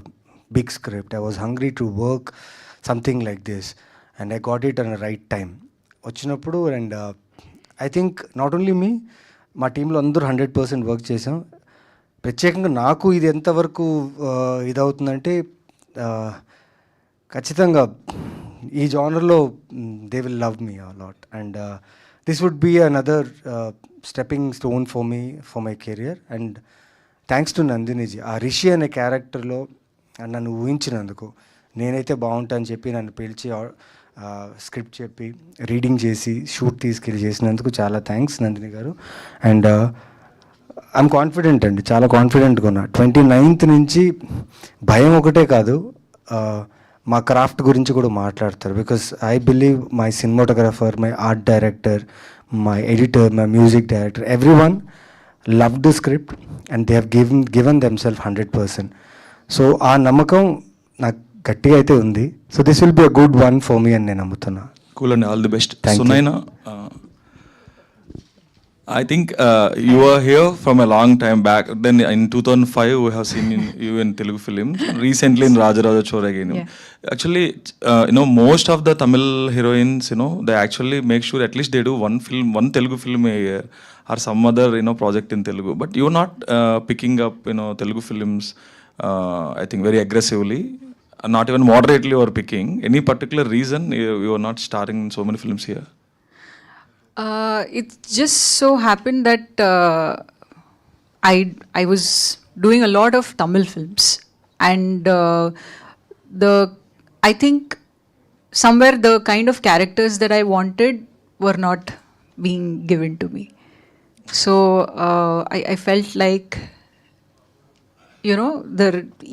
big script, I was hungry to work something like this, and I got it on right time వచ్చినప్పుడు. And I think not only me, మా టీంలో అందరూ 100% work చేసాం. ప్రత్యేకంగా నాకు ఇది ఎంతవరకు ఇదవుతుందంటే, ఖచ్చితంగా ఈ జానర్లో they will love me a lot, and this would be another stepping stone for me, for my career. And thanks to Nandini ji, ఆ రిషి అనే క్యారెక్టర్లో నన్ను ఊహించినందుకు. నేనైతే బాగుంటా అని చెప్పి నన్ను పిలిచి స్క్రిప్ట్ చెప్పి రీడింగ్ చేసి షూట్ తీసుకెళ్ళి చేసినందుకు చాలా థ్యాంక్స్ నందిని గారు. అండ్ ఐఎమ్ కాన్ఫిడెంట్ అండి, చాలా కాన్ఫిడెంట్గా ఉన్నా. 29th నుంచి భయం ఒకటే కాదు, మా క్రాఫ్ట్ గురించి కూడా మాట్లాడతారు. Because I believe my cinematographer, my art director, my editor, my music director, everyone loved the script and they have given themselves 100%. So aa namakam నాకు గట్టిగా అయితే ఉంది. So this will be a good one for me అని నేను నమ్ముతున్నా. Cool and all the best. Thank you. Sunaina, I think you were here from a long time back. Then in 2005, we have seen you in Telugu films. Recently in Rajaraja Chora again. Yeah. Actually, most of the Tamil heroines, they actually make sure at least they do one Telugu film a year or some other, project in Telugu. But you're not picking up, Telugu films, I think very aggressively. Not even moderately you are picking. Any particular reason you are not starring in so many films here? It just so happened that I was doing a lot of Tamil films, and I think somewhere the kind of characters that I wanted were not being given to me. So I felt like,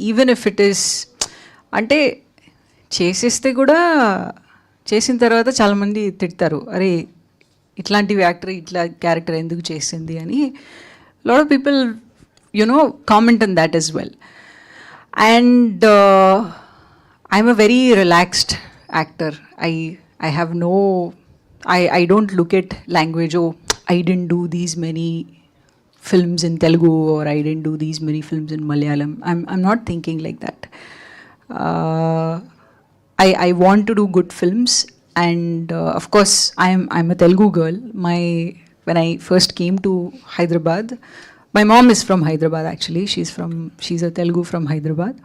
even if it is, అంటే చేసేస్తే కూడా చేసిన తర్వాత చాలామంది తిడతారు, అరే ఇట్లాంటి actor ఇట్లా క్యారెక్టర్ ఎందుకు చేసింది అని. Lot of people comment on that as well. And I'm a very relaxed actor. I have no, I don't look at language, oh I didn't do these many films in Telugu or I didn't do these many films in Malayalam. I'm not thinking like that. I want to do good films, and of course I'm a Telugu girl. When I first came to Hyderabad, my mom is from Hyderabad actually. She's a Telugu from Hyderabad.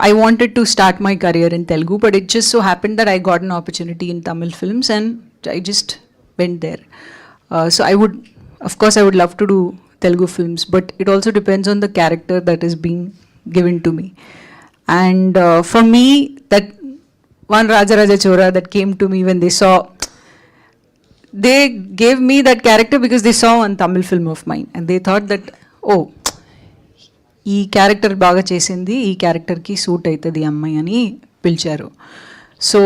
I wanted to start my career in Telugu, but it just so happened that I got an opportunity in Tamil films and I just went there. So I would love to do Telugu films, but it also depends on the character that is being given to me. And for me, that one Rajaraja Chora that came to me when they gave me that character because they saw one Tamil film of mine and they thought that, oh, ఈ character బాగా చేసింది, ఈ క్యారెక్టర్కి suit అవుతుంది ఈ అమ్మాయి అని పిలిచారు. So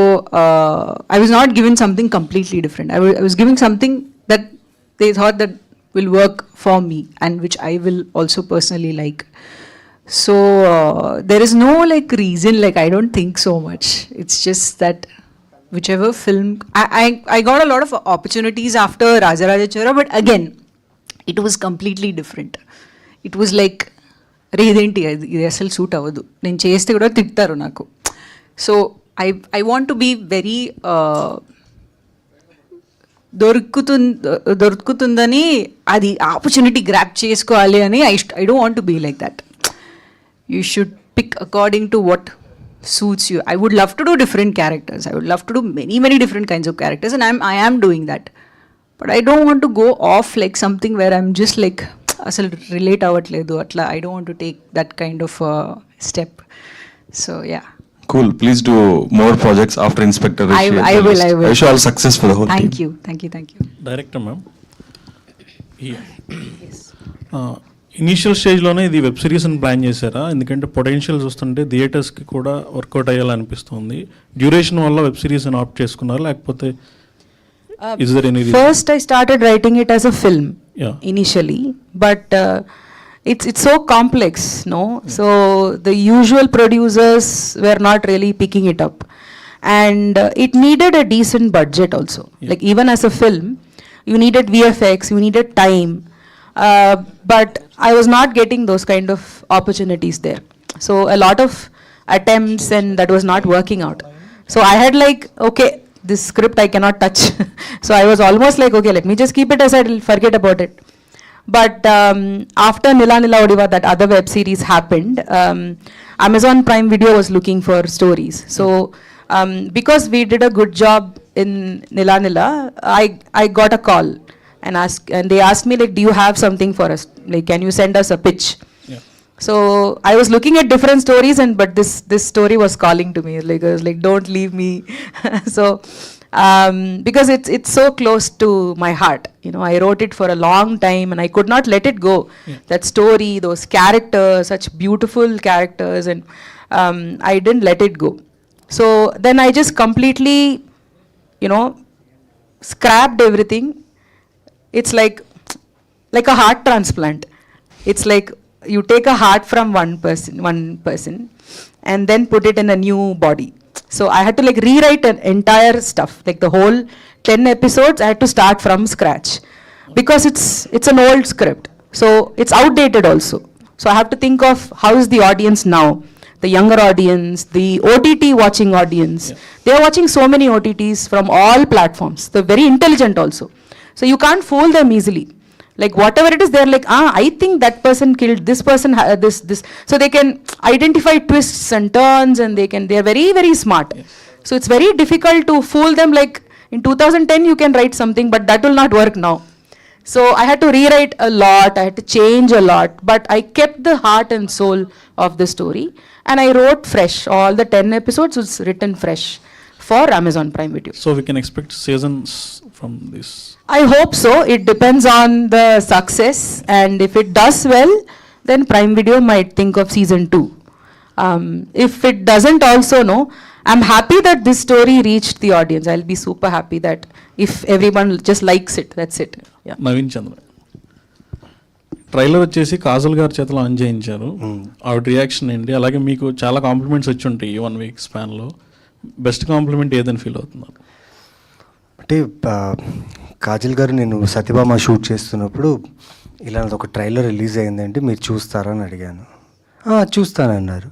I was not giving something completely different. I was giving something that they thought that will work for me and which I will also personally like. So there is no like reason, like I don't think so much. It's just that whichever film I got a lot of opportunities after Rajaraja Chora, but again it was completely different. It was like రేదేంటి ఇది అసలు suit అవ్వదు, నేను చేస్తే కూడా తిడతారు నాకు. So I want to be very దొరుకుతుందని అది ఆపర్చునిటీ గ్రాప్ చేసుకోవాలి అని I don't want to be like that. You should pick according to what suits you. I would love to do different characters. I would love to do many different kinds of characters, and I am doing that. But I don't want to go off like something where I'm just like asal relate avatledu atla. I don't want to take that kind of step. So yeah. Cool. Please do more projects after Inspector Rishi. I will. I wish you all success for the whole Thank team. you. Director ma'am, initial స్టేజ్లోనే ఇది web series అని plan చేశారా? ఎందుకంటే potential చూస్తుంటే థియేటర్స్కి కూడా work out అయ్యాలనిపిస్తుంది. Duration వల్ల web series అని ఆప్ట్ చేసుకున్నారా, లేకపోతే is there any reason? First I started writing it as a film initially, but it's so complex, no? So the usual producers were not really picking it up, and it needed a decent budget also. Like even as a film, you needed VFX, you needed time, but I was not getting those kind of opportunities there. So a lot of attempts, and that was not working out. So I had like, okay, this script I cannot touch. So I was almost like, okay, let me just keep it aside, I'll forget about it. But after Nila Nila Odiva, that other web series happened, Amazon Prime Video was looking for stories. So because we did a good job in Nila Nila, I got a call and they asked me like, do you have something for us? Like, can you send us a pitch? Yeah. So I was looking at different stories, but this story was calling to me. Like I was like, don't leave me. So because it's so close to my heart, you know, I wrote it for a long time and I could not let it go. That story, those characters, such beautiful characters, and I didn't let it go. So then I just completely, you know, scrapped everything. It's like a heart transplant. It's like you take a heart from one person and then put it in a new body. So I had to like rewrite an entire stuff, like the whole 10 episodes I had to start from scratch, because it's an old script, so it's outdated also. So I have to think of how is the audience now, the younger audience, the OTT watching audience. They are watching so many OTTs from all platforms. They're very intelligent also, so you can't fool them easily. Like whatever it is, they're like, I think that person killed this person, this. So they can identify twists and turns, and they're very smart. So it's very difficult to fool them. Like in 2010 you can write something, but that will not work now. So I had to rewrite a lot, I had to change a lot, but I kept the heart and soul of the story, and I wrote fresh. All the 10 episodes was written fresh for Amazon Prime Video. So we can expect seasons from this? I hope so. It depends on the success, and if it does well, then Prime Video might think of season 2. If it doesn't also, no, I'm happy that this story reached the audience. I'll be super happy that if everyone just likes it, that's it. Yeah. Naveen Chandra, trailer వచ్చేసి కాజల్ గారి చేతిలో on చేయించారు. ఆవిడ reaction ఏంటి? అలాగే మీకు చాలా compliments వచ్చి ఉంటాయి ఈ 1 week స్పాన్లో. బెస్ట్ కాంప్లిమెంట్ ఏదని ఫీల్ అవుతున్నారు? అంటే కాజల్ గారు, నేను సత్యభామ షూట్ చేస్తున్నప్పుడు ఇలా ఒక ట్రైలర్ రిలీజ్ అయిందంటే మీరు చూస్తారా అని అడిగాను. చూస్తానన్నారు.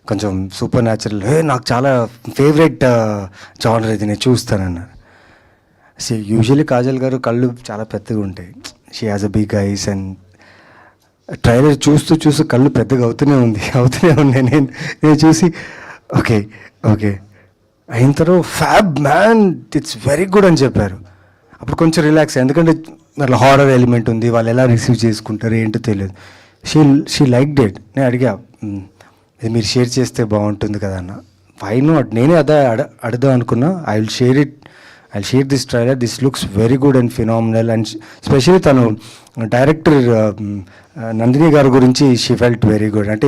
కొంచెం సూపర్ న్యాచురల్, నాకు చాలా ఫేవరెట్ జానర్ ఇది, నేను చూస్తానన్నారు. యూజువల్లీ కాజల్ గారు కళ్ళు చాలా పెద్దగా ఉంటాయి. She has a big eyes, and trailer చూస్తూ కళ్ళు పెద్దగా అవుతూనే ఉన్నాయి. నేను చూసి ఓకే అయిన తర్వాత fab man, it's very good అని చెప్పారు. అప్పుడు కొంచెం రిలాక్స్, ఎందుకంటే అట్లా హారర్ ఎలిమెంట్ ఉంది, వాళ్ళు ఎలా రిసీవ్ చేసుకుంటారు ఏంటో తెలియదు. She like dead. నేను అడిగా, ఇది మీరు షేర్ చేస్తే బాగుంటుంది కదా అన్న. వై నాట్, నేనే అదే అడదాం అనుకున్నా. I will share it I'll share this trailer. This looks very good and phenomenal, and especially తను డైరెక్టర్ నందిని గారి గురించి షీ ఫెల్ట్ వెరీ గుడ్. అంటే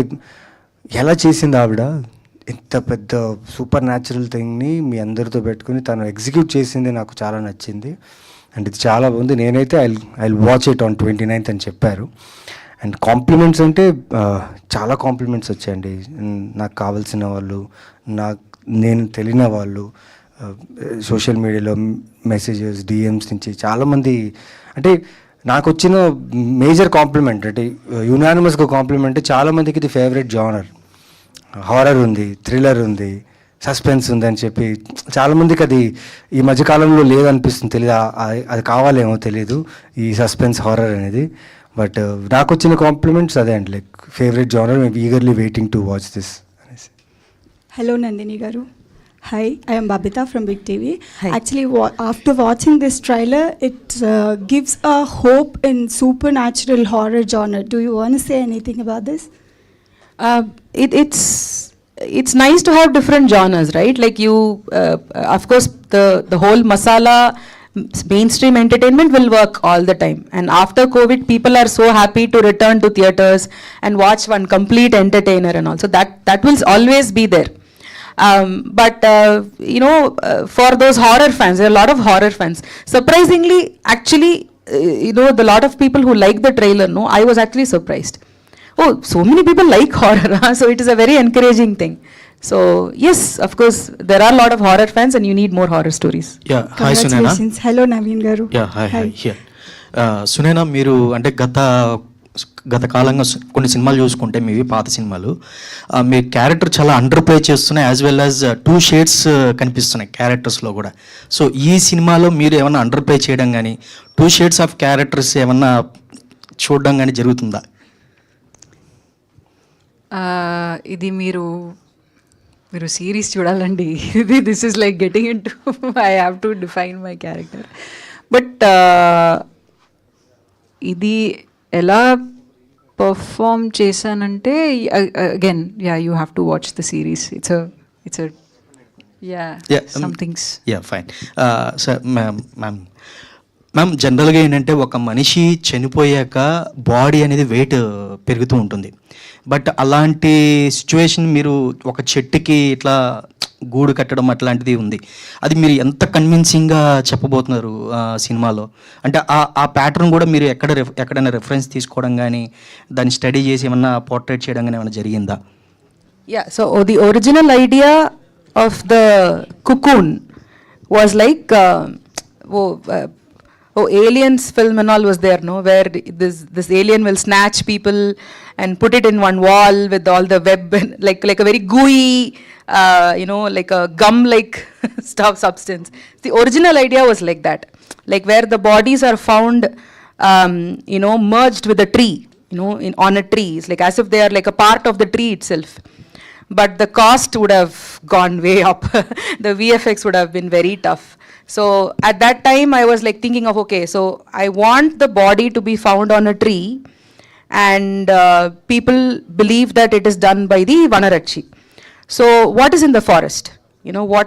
ఎలా చేసింది ఆవిడ, ఇంత పెద్ద సూపర్ న్యాచురల్ థింగ్ని మీ అందరితో పెట్టుకుని తను ఎగ్జిక్యూట్ చేసింది నాకు చాలా నచ్చింది. అండ్ ఇది చాలా బాగుంది. నేనైతే I watch it on 29th అని చెప్పారు. అండ్ కాంప్లిమెంట్స్ అంటే చాలా కాంప్లిమెంట్స్ వచ్చాయండి. నాకు కావాల్సిన వాళ్ళు, నేను తెలియని వాళ్ళు, సోషల్ మీడియాలో మెసేజెస్, డిఎమ్స్ నుంచి చాలామంది. అంటే నాకు వచ్చిన మేజర్ కాంప్లిమెంట్ అంటే యునానిమస్గా కాంప్లిమెంట్, చాలామందికి ఇది ఫేవరెట్ జానర్. హారర్ ఉంది, థ్రిల్లర్ ఉంది, సస్పెన్స్ ఉంది అని చెప్పి చాలామందికి అది ఈ మధ్యకాలంలో లేదనిపిస్తుంది. తెలియదు, అది కావాలేమో తెలీదు ఈ సస్పెన్స్ హారర్ అనేది. బట్ నాకు వచ్చిన కాంప్లిమెంట్స్ అదే అండి, లైక్ ఫేవరెట్ జానర్, మేము eagerly waiting to watch this అనేసి. Hello Nandini Garu. Hi, I am Babita from Big TV. Hi. Actually, after watching this trailer, it gives a hope in supernatural horror genre. Do you want to say anything about this? It's nice to have different genres, right? Like you, of course, the whole masala mainstream entertainment will work all the time, and after COVID people are so happy to return to theaters and watch one complete entertainer and all, so that will always be there. But for those horror fans, there are a lot of horror fans. Surprisingly, actually, the lot of people who like the trailer, no, I was actually surprised. Oh, so many people like horror, huh? So it is a very encouraging thing. So yes, of course, there are a lot of horror fans and you need more horror stories. Yeah, hi Sunena. Congratulations. Hello Naveen Garu. Yeah, hi. Here. Sunena, మీరు అంటే గత కాలంగా కొన్ని సినిమాలు చూసుకుంటే మీవి పాత సినిమాలు, మీ క్యారెక్టర్ చాలా అండర్ ప్లే చేస్తున్నాయి, యాజ్ వెల్ యాజ్ 2 షేడ్స్ కనిపిస్తున్నాయి క్యారెక్టర్స్లో కూడా. సో ఈ సినిమాలో మీరు ఏమన్నా అండర్ ప్లే చేయడం కానీ 2 షేడ్స్ ఆఫ్ క్యారెక్టర్స్ ఏమన్నా చూడడం కానీ జరుగుతుందా? ఇది మీరు సిరీస్ చూడాలండి. This is like getting into I have to define my character. But ఇది ఎలా పర్ఫామ్ చేశానంటే again you have to watch the series. It's somethings. Fine. Sir ma'am జనరల్గా ఏంటంటే ఒక మనిషి చనిపోయాక బాడీ అనేది వెయిట్ పెరుగుతూ ఉంటుంది. బట్ అలాంటి సిచ్యువేషన్ మీరు ఒక చెట్టుకి ఇట్లా గూడు కట్టడం అట్లాంటిది ఉంది. అది మీరు ఎంత కన్విన్సింగ్గా చెప్పబోతున్నారు సినిమాలో? అంటే ఆ ప్యాటర్న్ కూడా మీరు ఎక్కడైనా రెఫరెన్స్ తీసుకోవడం కానీ దాన్ని స్టడీ చేసి ఏమన్నా పోర్ట్రేట్ చేయడం కానీ ఏమైనా జరిగిందా? Yeah, so the original idea of the cocoon was like Aliens film and all was there, no, where this alien will snatch people and put it in one wall with all the web and like a very gooey like a gum like substance. The original idea was like that, like where the bodies are found merged with a tree, on a tree. It's like as if they are like a part of the tree itself. But the cost would have gone way up. The VFX would have been very tough. So at that time I was like thinking of, okay, so I want the body to be found on a tree, and people believe that it is done by the Vanarachi. So what is in the forest?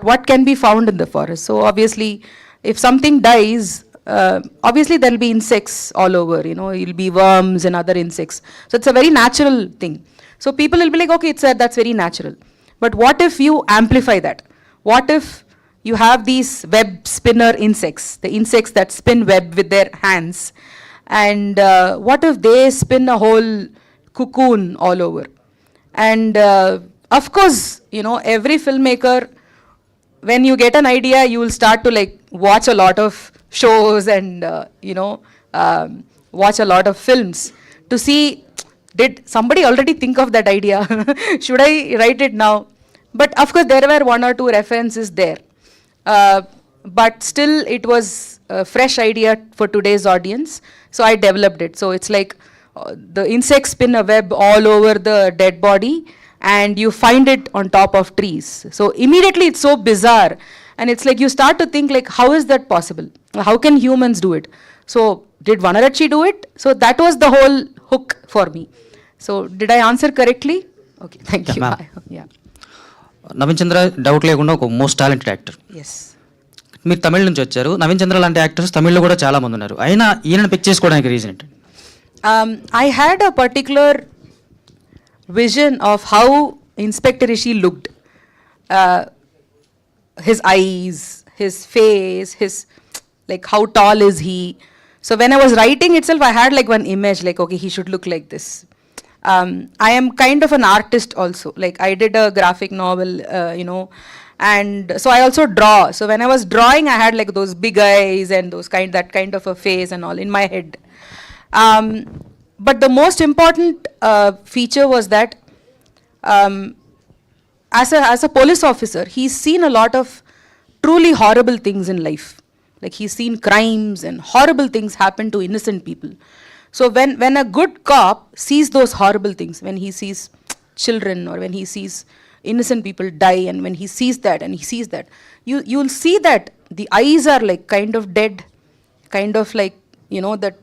What can be found in the forest? So obviously if something dies, obviously there will be insects all over, it'll be worms and other insects. So it's a very natural thing. So people will be like, okay, that's very natural. But what if you amplify that? What if you have these web spinner insects, the insects that spin web with their hands, and what if they spin a whole cocoon all over? And of course, every filmmaker, when you get an idea, you will start to like watch a lot of shows and watch a lot of films to see, did somebody already think of that idea? Should I write it now? But of course there were 1 or 2 references there. But still it was a fresh idea for today's audience, so I developed it. So it's like the insects spin a web all over the dead body and you find it on top of trees. So immediately it's so bizarre, and it's like you start to think like, how is that possible? How can humans do it? So did Vanarachi do it? So that was the whole hook for me. So did I answer correctly? Okay, thank you. Yeah. Naveen Chandra doubt లేకుండా ఒక most talented actor. Yes. మీరు తమిళ నుంచి వచ్చారు, నవీన్ చంద్ర లాంటి actors తమిళ్లో కూడా చాలా మంది ఉన్నారు, అయినా ఈయనను పిక్ చేసుకోవడానికి రీజన్ ఏంటి? I had a particular vision of how Inspector Rishi looked. His eyes, his face, his, like, how tall is he? So when I was writing itself, I had like one image, like, okay, he should look like this. I am kind of an artist also. Like, I did a graphic novel, and so I also draw. So when I was drawing, I had like those big eyes and that kind of a face and all in my head. But the most important feature was that as a police officer, he's seen a lot of truly horrible things in life. Like, he's seen crimes and horrible things happen to innocent people. So when a good cop sees those horrible things, when he sees children or when he sees innocent people die, and when he sees that and he sees that, you'll see that the eyes are like kind of dead, kind of like, that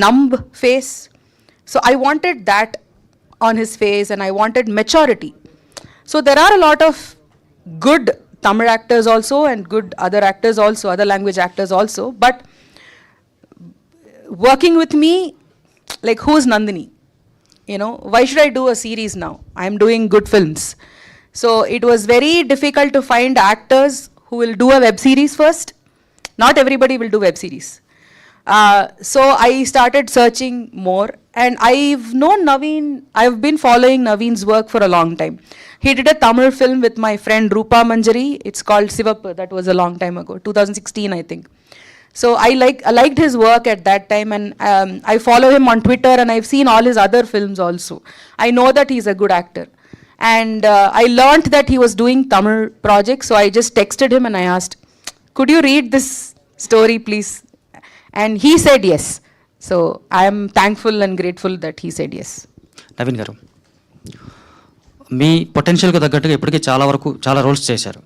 numb face. So I wanted that on his face, and I wanted maturity. So there are a lot of good Tamil actors also and good other actors also, other language actors also, but working with me, like, who's Nandini? Why should I do a series now? I'm doing good films. So it was very difficult to find actors who will do a web series first. Not everybody will do web series. So I started searching more, and I've known Naveen, I've been following Naveen's work for a long time. He did a Tamil film with my friend Rupa Manjari. It's called Sivappu. That was a long time ago, 2016, I think. So I liked his work at that time, and I follow him on Twitter, and I've seen all his other films also. I know that he's a good actor. And I learned that he was doing Tamil projects, so I just texted him and I asked, could you read this story, please? And he said yes. So I am thankful and grateful that he said yes. Naveen గారు, మీ పొటెన్షియల్కి తగ్గట్టుగా ఇప్పటికే చాలా roles చేశారు,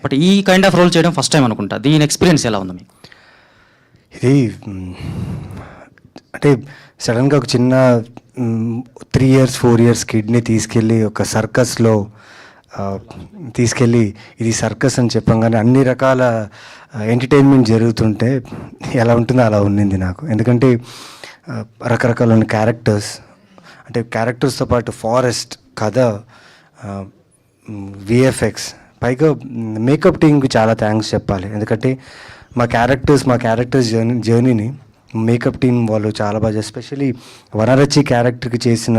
but ఈ kind of role చేయడం first time అనుకుంటా. దీని experience ఎలా ఉంది మీకు? ఇది అంటే సడన్గా ఒక చిన్న 3 years 4 years కిడ్ని తీసుకెళ్ళి ఒక సర్కస్లో తీసుకెళ్ళి ఇది సర్కస్ అని చెప్పంగానే అన్ని రకాల ఎంటర్టైన్మెంట్ జరుగుతుంటే ఎలా ఉంటుందో అలా ఉండింది నాకు. ఎందుకంటే రకరకాల క్యారెక్టర్స్, అంటే క్యారెక్టర్స్తో పాటు ఫారెస్ట్, కథ, విఎఫ్ఎక్స్, పైగా మేకప్ టీమ్కి చాలా థ్యాంక్స్ చెప్పాలి. ఎందుకంటే మా క్యారెక్టర్స్ జర్నీని మేకప్ టీం వాళ్ళు చాలా బాగా, ఎస్పెషలీ వనరచి క్యారెక్టర్కి చేసిన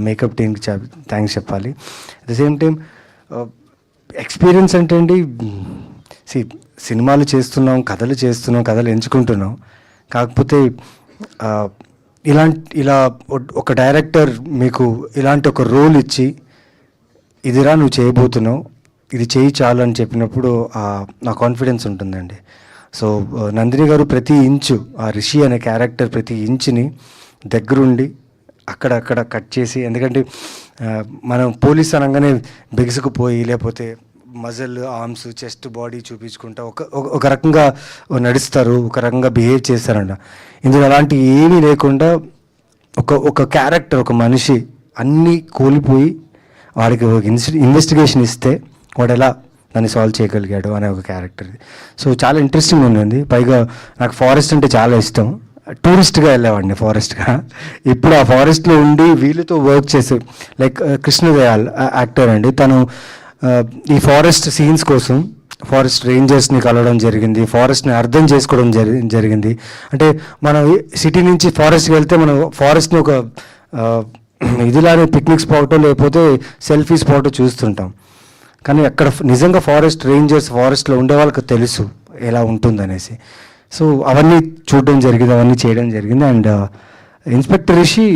మేకప్ టీంకి థ్యాంక్స్ చెప్పాలి. At the same time experience అంటే అండి, సినిమాలు చేస్తున్నాం, కథలు ఎంచుకుంటున్నాం. కాకపోతే ఇలా ఒక డైరెక్టర్ మీకు ఇలాంటి ఒక రోల్ ఇచ్చి, ఇదిరా నువ్వు చేయబోతున్నావు, ఇది చేయి చాలు అని చెప్పినప్పుడు నా కాన్ఫిడెన్స్ ఉంటుందండి. సో నందిని గారు ప్రతి ఇంచు, ఆ రిషి అనే క్యారెక్టర్ ప్రతి ఇంచుని దగ్గరుండి అక్కడక్కడ కట్ చేసి, ఎందుకంటే మనం పోలీస్ అనగానే బిగుసుకుపోయి లేకపోతే మజిల్, ఆర్మ్స్, చెస్ట్, బాడీ చూపించుకుంటా ఒక రకంగా నడుస్తారు, ఒక రకంగా బిహేవ్ చేస్తారంట. ఇందులో అలాంటి ఏమీ లేకుండా ఒక క్యారెక్టర్, ఒక మనిషి అన్నీ కోల్పోయి వాడికి ఒక ఇన్వెస్టిగేషన్ ఇస్తే వాడు ఎలా దాన్ని సాల్వ్ చేయగలిగాడు అనే ఒక క్యారెక్టర్. సో చాలా ఇంట్రెస్టింగ్ ఉంది. పైగా నాకు ఫారెస్ట్ అంటే చాలా ఇష్టం. టూరిస్ట్గా వెళ్ళేవాడిని ఫారెస్ట్గా. ఇప్పుడు ఆ ఫారెస్ట్లో ఉండి వీళ్ళతో వర్క్ చేసే, లైక్ కృష్ణదయాల్ యాక్టర్ అండి, తను ఈ ఫారెస్ట్ సీన్స్ కోసం ఫారెస్ట్ రేంజర్స్ని కలవడం జరిగింది, ఫారెస్ట్ని అర్థం చేసుకోవడం జరిగింది. అంటే మనం సిటీ నుంచి ఫారెస్ట్కి వెళ్తే మనం ఫారెస్ట్ని ఒక ఇదిలానే పిక్నిక్ స్పాటో లేకపోతే సెల్ఫీ స్పాటో చూస్తుంటాం. కానీ అక్కడ నిజంగా ఫారెస్ట్ రేంజర్స్, ఫారెస్ట్లో ఉండే వాళ్ళకి తెలుసు ఎలా ఉంటుందనేసి. సో అవన్నీ చూడడం జరిగింది, అవన్నీ చేయడం జరిగింది. అండ్ ఇన్స్పెక్టర్ రిషి,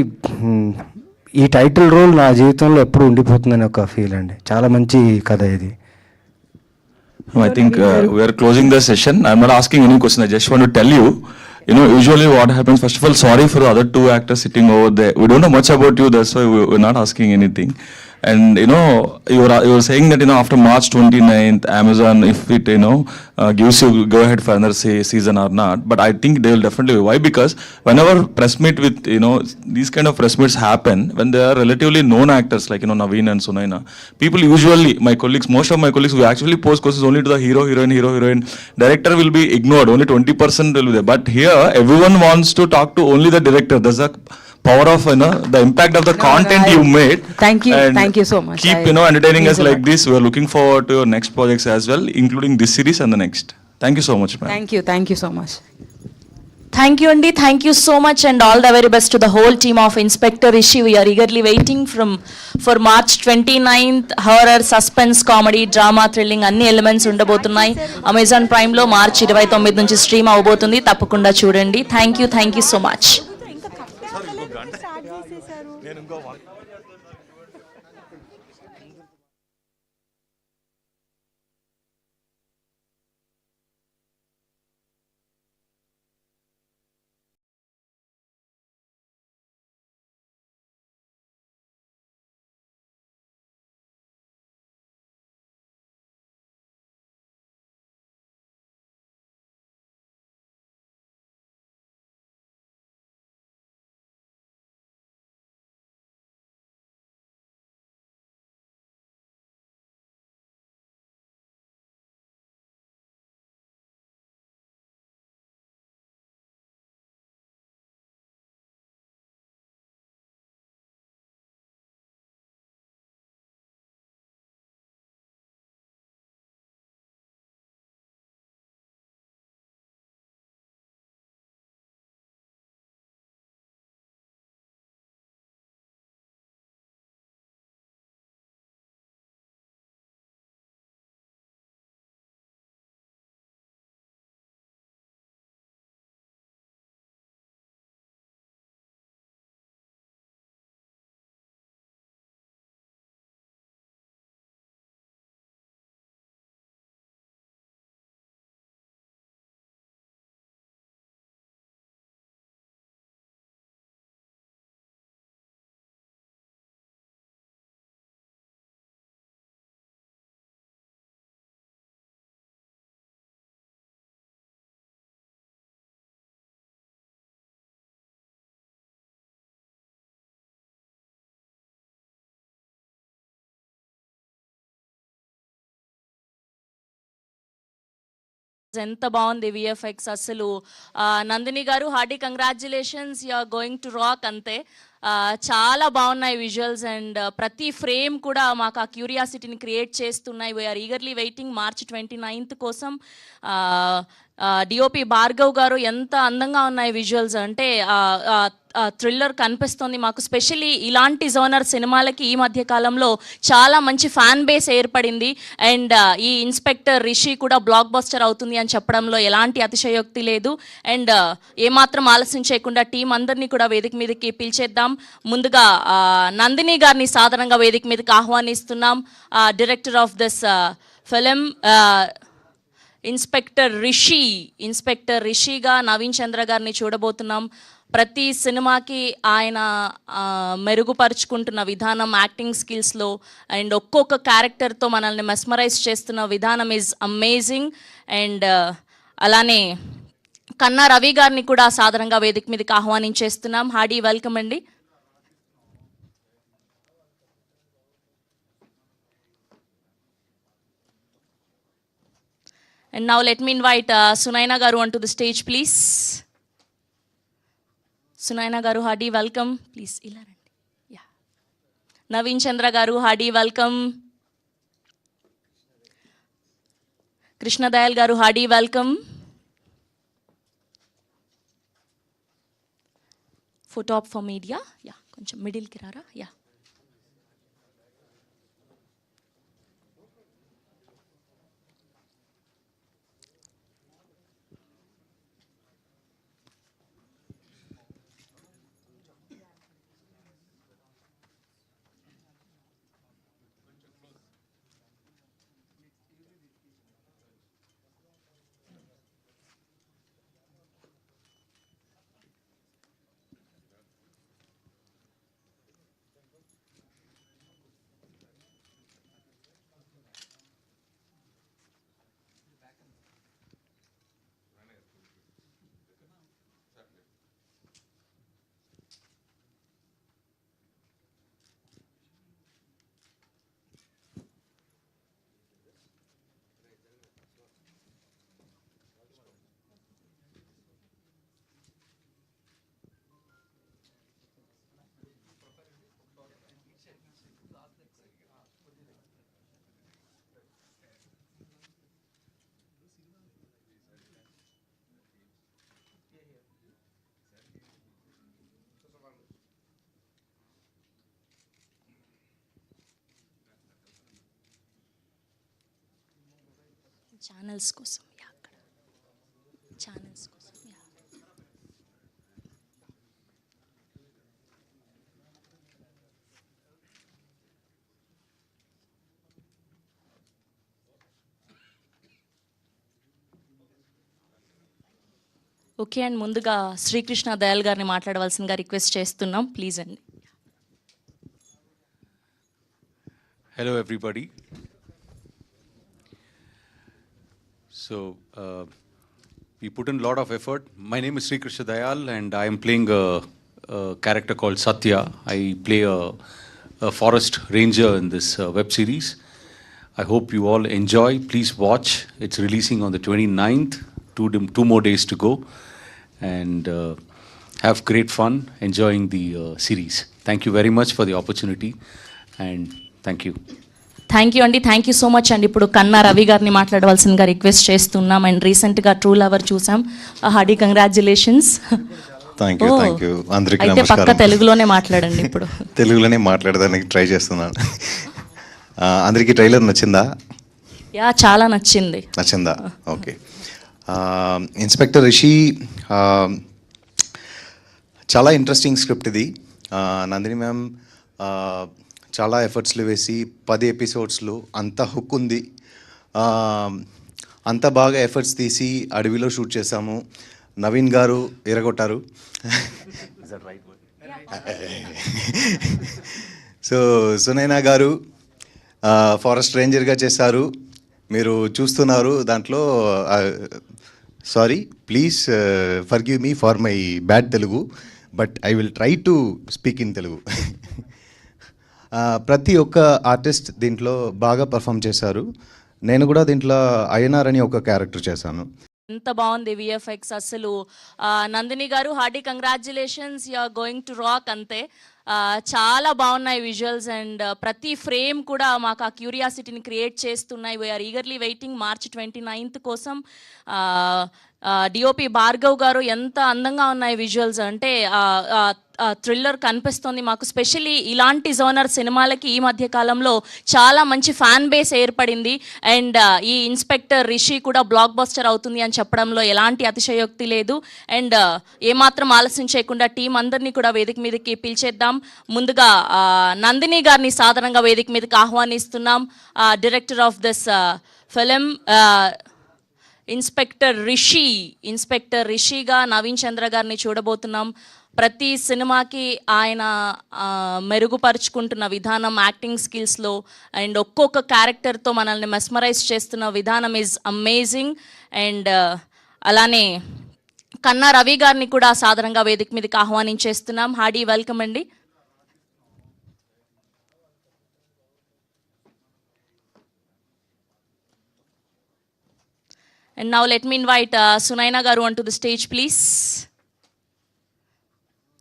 ఈ టైటిల్ రోల్ నా జీవితంలో ఎప్పుడు ఉండిపోతుందని ఒక ఫీల్ అండి. చాలా మంచి కథ ఇది. I think we are closing the session. I'm not asking any question. I just want to tell you, usually what happens, first of all, sorry for the other 2 actors sitting over there. We don't know much about you, that's why we're not asking anything. And you were saying that after March 29th, Amazon, if it gives you go ahead for another season or not, but I think they will definitely. Why? Because whenever press meet with these kind of press meets happen when they are relatively known actors like Naveen and Sunaina, people usually, my colleagues, most of my colleagues, we actually post questions only to the hero, heroine. Director will be ignored. Only 20% will be there. But here, everyone wants to talk to only the director. There's a power of the impact of the content you made. Thank you. And Thank you so much. keep entertaining us like this. We are looking forward to your next projects as well, including this series and the next. Thank you so much, ma'am. Thank you. Thank you so much. Thank you, Andy. Thank you so much, and all the very best to the whole team of Inspector Rishi. We are eagerly waiting for March 29th. Horror, suspense, comedy, drama, thrilling అన్ని elements ఉండబోతున్నాయి. Amazon ప్రైమ్లో March 29 నుంచి stream అవబోతుంది. తప్పకుండా చూడండి. Thank you so much. ఎంత బాగుంది VFX అసలు. Nandini garu, hearty congratulations, you are going to rock. అంతే, చాలా బాగున్నాయి విజువల్స్ అండ్ ప్రతి ఫ్రేమ్ కూడా మాకు ఆ క్యూరియాసిటీని క్రియేట్ చేస్తున్నాయి. We are eagerly waiting March 29th కోసం. డిఓపి భార్గవ్ గారు, ఎంత అందంగా ఉన్నాయి విజువల్స్. అంటే థ్రిల్లర్ కనిపిస్తుంది మాకు. స్పెషలీ ఇలాంటి జోనర్ సినిమాలకి ఈ మధ్య కాలంలో చాలా మంచి ఫ్యాన్ బేస్ ఏర్పడింది. అండ్ ఈ ఇన్స్పెక్టర్ రిషి కూడా బ్లాక్ బస్టర్ అవుతుంది అని చెప్పడంలో ఎలాంటి అతిశయోక్తి లేదు. అండ్ ఏమాత్రం ఆలస్యం చేయకుండా టీం అందరినీ కూడా వేదిక మీదకి పిలిచేద్దాం. ముందుగా నందిని గారిని సాధారణంగా వేదిక మీదకి ఆహ్వానిస్తున్నాం. Director of this film inspector రిషిగా నవీన్ చంద్ర గారిని చూడబోతున్నాం. ప్రతి సినిమాకి ఆయన మెరుగుపరుచుకుంటున్న విధానం, యాక్టింగ్ స్కిల్స్లో అండ్ ఒక్కొక్క క్యారెక్టర్తో మనల్ని మెస్మరైజ్ చేస్తున్న విధానం ఈజ్ అమేజింగ్. అండ్ అలానే కన్నా రవి గారిని కూడా సాధారణంగా వేదిక మీదకి ఆహ్వానించేస్తున్నాం. హార్డీ వెల్కమ్ అండి. And now let me invite Sunaina Garu onto the stage, please. Sunaina Garu, Hardy, welcome. Please, ila randi. Yeah. Naveen Chandra Garu, Hardy, welcome. Krishna Dayal Garu, Hardy, welcome. Photo op for media. Yeah, koncham middle ki rara. Yeah. Channels కోసం అక్కడ channels కోసం okay and ముందుగా శ్రీకృష్ణ దయాల్ గారిని మాట్లాడవలసిందిగా request చేస్తున్నాం please అండి. Hello, everybody. So, we put in a lot of effort. My name is Sri Krishna Dayal, and I am playing a character called Satya. I play a forest ranger in this web series. I hope you all enjoy. Please watch. It's releasing on the 29th. Two more days to go. And have great fun enjoying the series. Thank you very much for the opportunity. And thank you. Thank you అండి, thank you so much అండి. ఇప్పుడు కన్నా రవి గారిని మాట్లాడవలసిందిగా request చేస్తున్నాం. And రీసెంట్గా true lover చూసాం. Hearty congratulations. Thank you thank you అందరికీ అయితే పక్క నమస్కారం. తెలుగులోనే మాట్లాడండి ఇప్పుడు. తెలుగులోనే మాట్లాడడానికి ట్రై చేస్తున్నాను. అందరికీ ట్రైలర్ నచ్చిందా? యా చాలా నచ్చింది. నచ్చిందా? ఓకే. ఇన్స్పెక్టర్ రిషి చాలా ఇంట్రెస్టింగ్ స్క్రిప్ట్ ఇది. నందిని మ్యామ్ చాలా ఎఫర్ట్స్లు వేసి 10 ఎపిసోడ్స్లో అంత హుక్ ఉంది. అంత బాగా ఎఫర్ట్స్ తీసి అడవిలో షూట్ చేశాము. నవీన్ గారు ఎరగొట్టారు. సో సునైనా గారు ఫారెస్ట్ రేంజర్గా చేశారు. మీరు చూస్తున్నారు దాంట్లో. Sorry, please forgive me for my bad Telugu, but I will try to speak in Telugu. ప్రతి ఒక్క ఆర్టిస్ట్ దీంట్లో బాగా పర్ఫామ్ చేశారు. నేను కూడా దీంట్లో అయ్యనార్ అని ఒక క్యారెక్టర్ చేశాను. ఎంత బాగుంది విఎఫ్ఎక్స్ అసలు. Nandini garu hearty congratulations, you are going to rock అంతే. చాలా బాగున్నాయి విజువల్స్ అండ్ ప్రతి ఫ్రేమ్ కూడా మాకు ఆ క్యూరియాసిటీని క్రియేట్ చేస్తున్నాయి. We are eagerly waiting March 29th కోసం. డిఓపి భార్గవ్ గారు ఎంత అందంగా ఉన్నాయి విజువల్స్ అంటే థ్రిల్లర్ కనిపిస్తుంది మాకు. స్పెషల్లీ ఇలాంటి జోనర్ సినిమాలకి ఈ మధ్య కాలంలో చాలా మంచి ఫ్యాన్ బేస్ ఏర్పడింది. అండ్ ఈ ఇన్స్పెక్టర్ రిషి కూడా బ్లాక్ బస్టర్ అవుతుంది అని చెప్పడంలో ఎలాంటి అతిశయోక్తి లేదు. అండ్ ఏమాత్రం ఆలస్యం చేయకుండా టీం అందరినీ కూడా వేదిక మీదకి పిలిచేద్దాం. ముందుగా నందిని గారిని సాధారణంగా వేదిక మీదకి ఆహ్వానిస్తున్నాం. Director of this film inspector రిషిగా నవీన్ చంద్ర గారిని చూడబోతున్నాం. ప్రతి సినిమాకి ఆయన మెరుగుపరుచుకుంటున్న విధానం యాక్టింగ్ స్కిల్స్లో అండ్ ఒక్కొక్క క్యారెక్టర్తో మనల్ని మెస్మరైజ్ చేస్తున్న విధానం ఈజ్ అమేజింగ్. అండ్ అలానే కన్నా రవి గారిని కూడా సాధారణంగా వేదిక మీదకి ఆహ్వానించేస్తున్నాం. హార్డీ వెల్కమ్ అండి. And now let me invite Sunaina Garu onto the stage, please.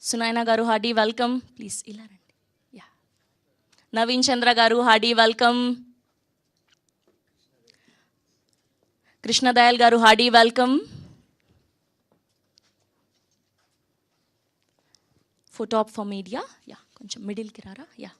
Sunaina Garu, Hardy, welcome. Please, Ilarandi. Yeah. Naveen Chandra Garu, Hardy, welcome. Krishna Dayal Garu, Hardy, welcome. Photo op for media. Yeah, koncham middle ki rara. Yeah.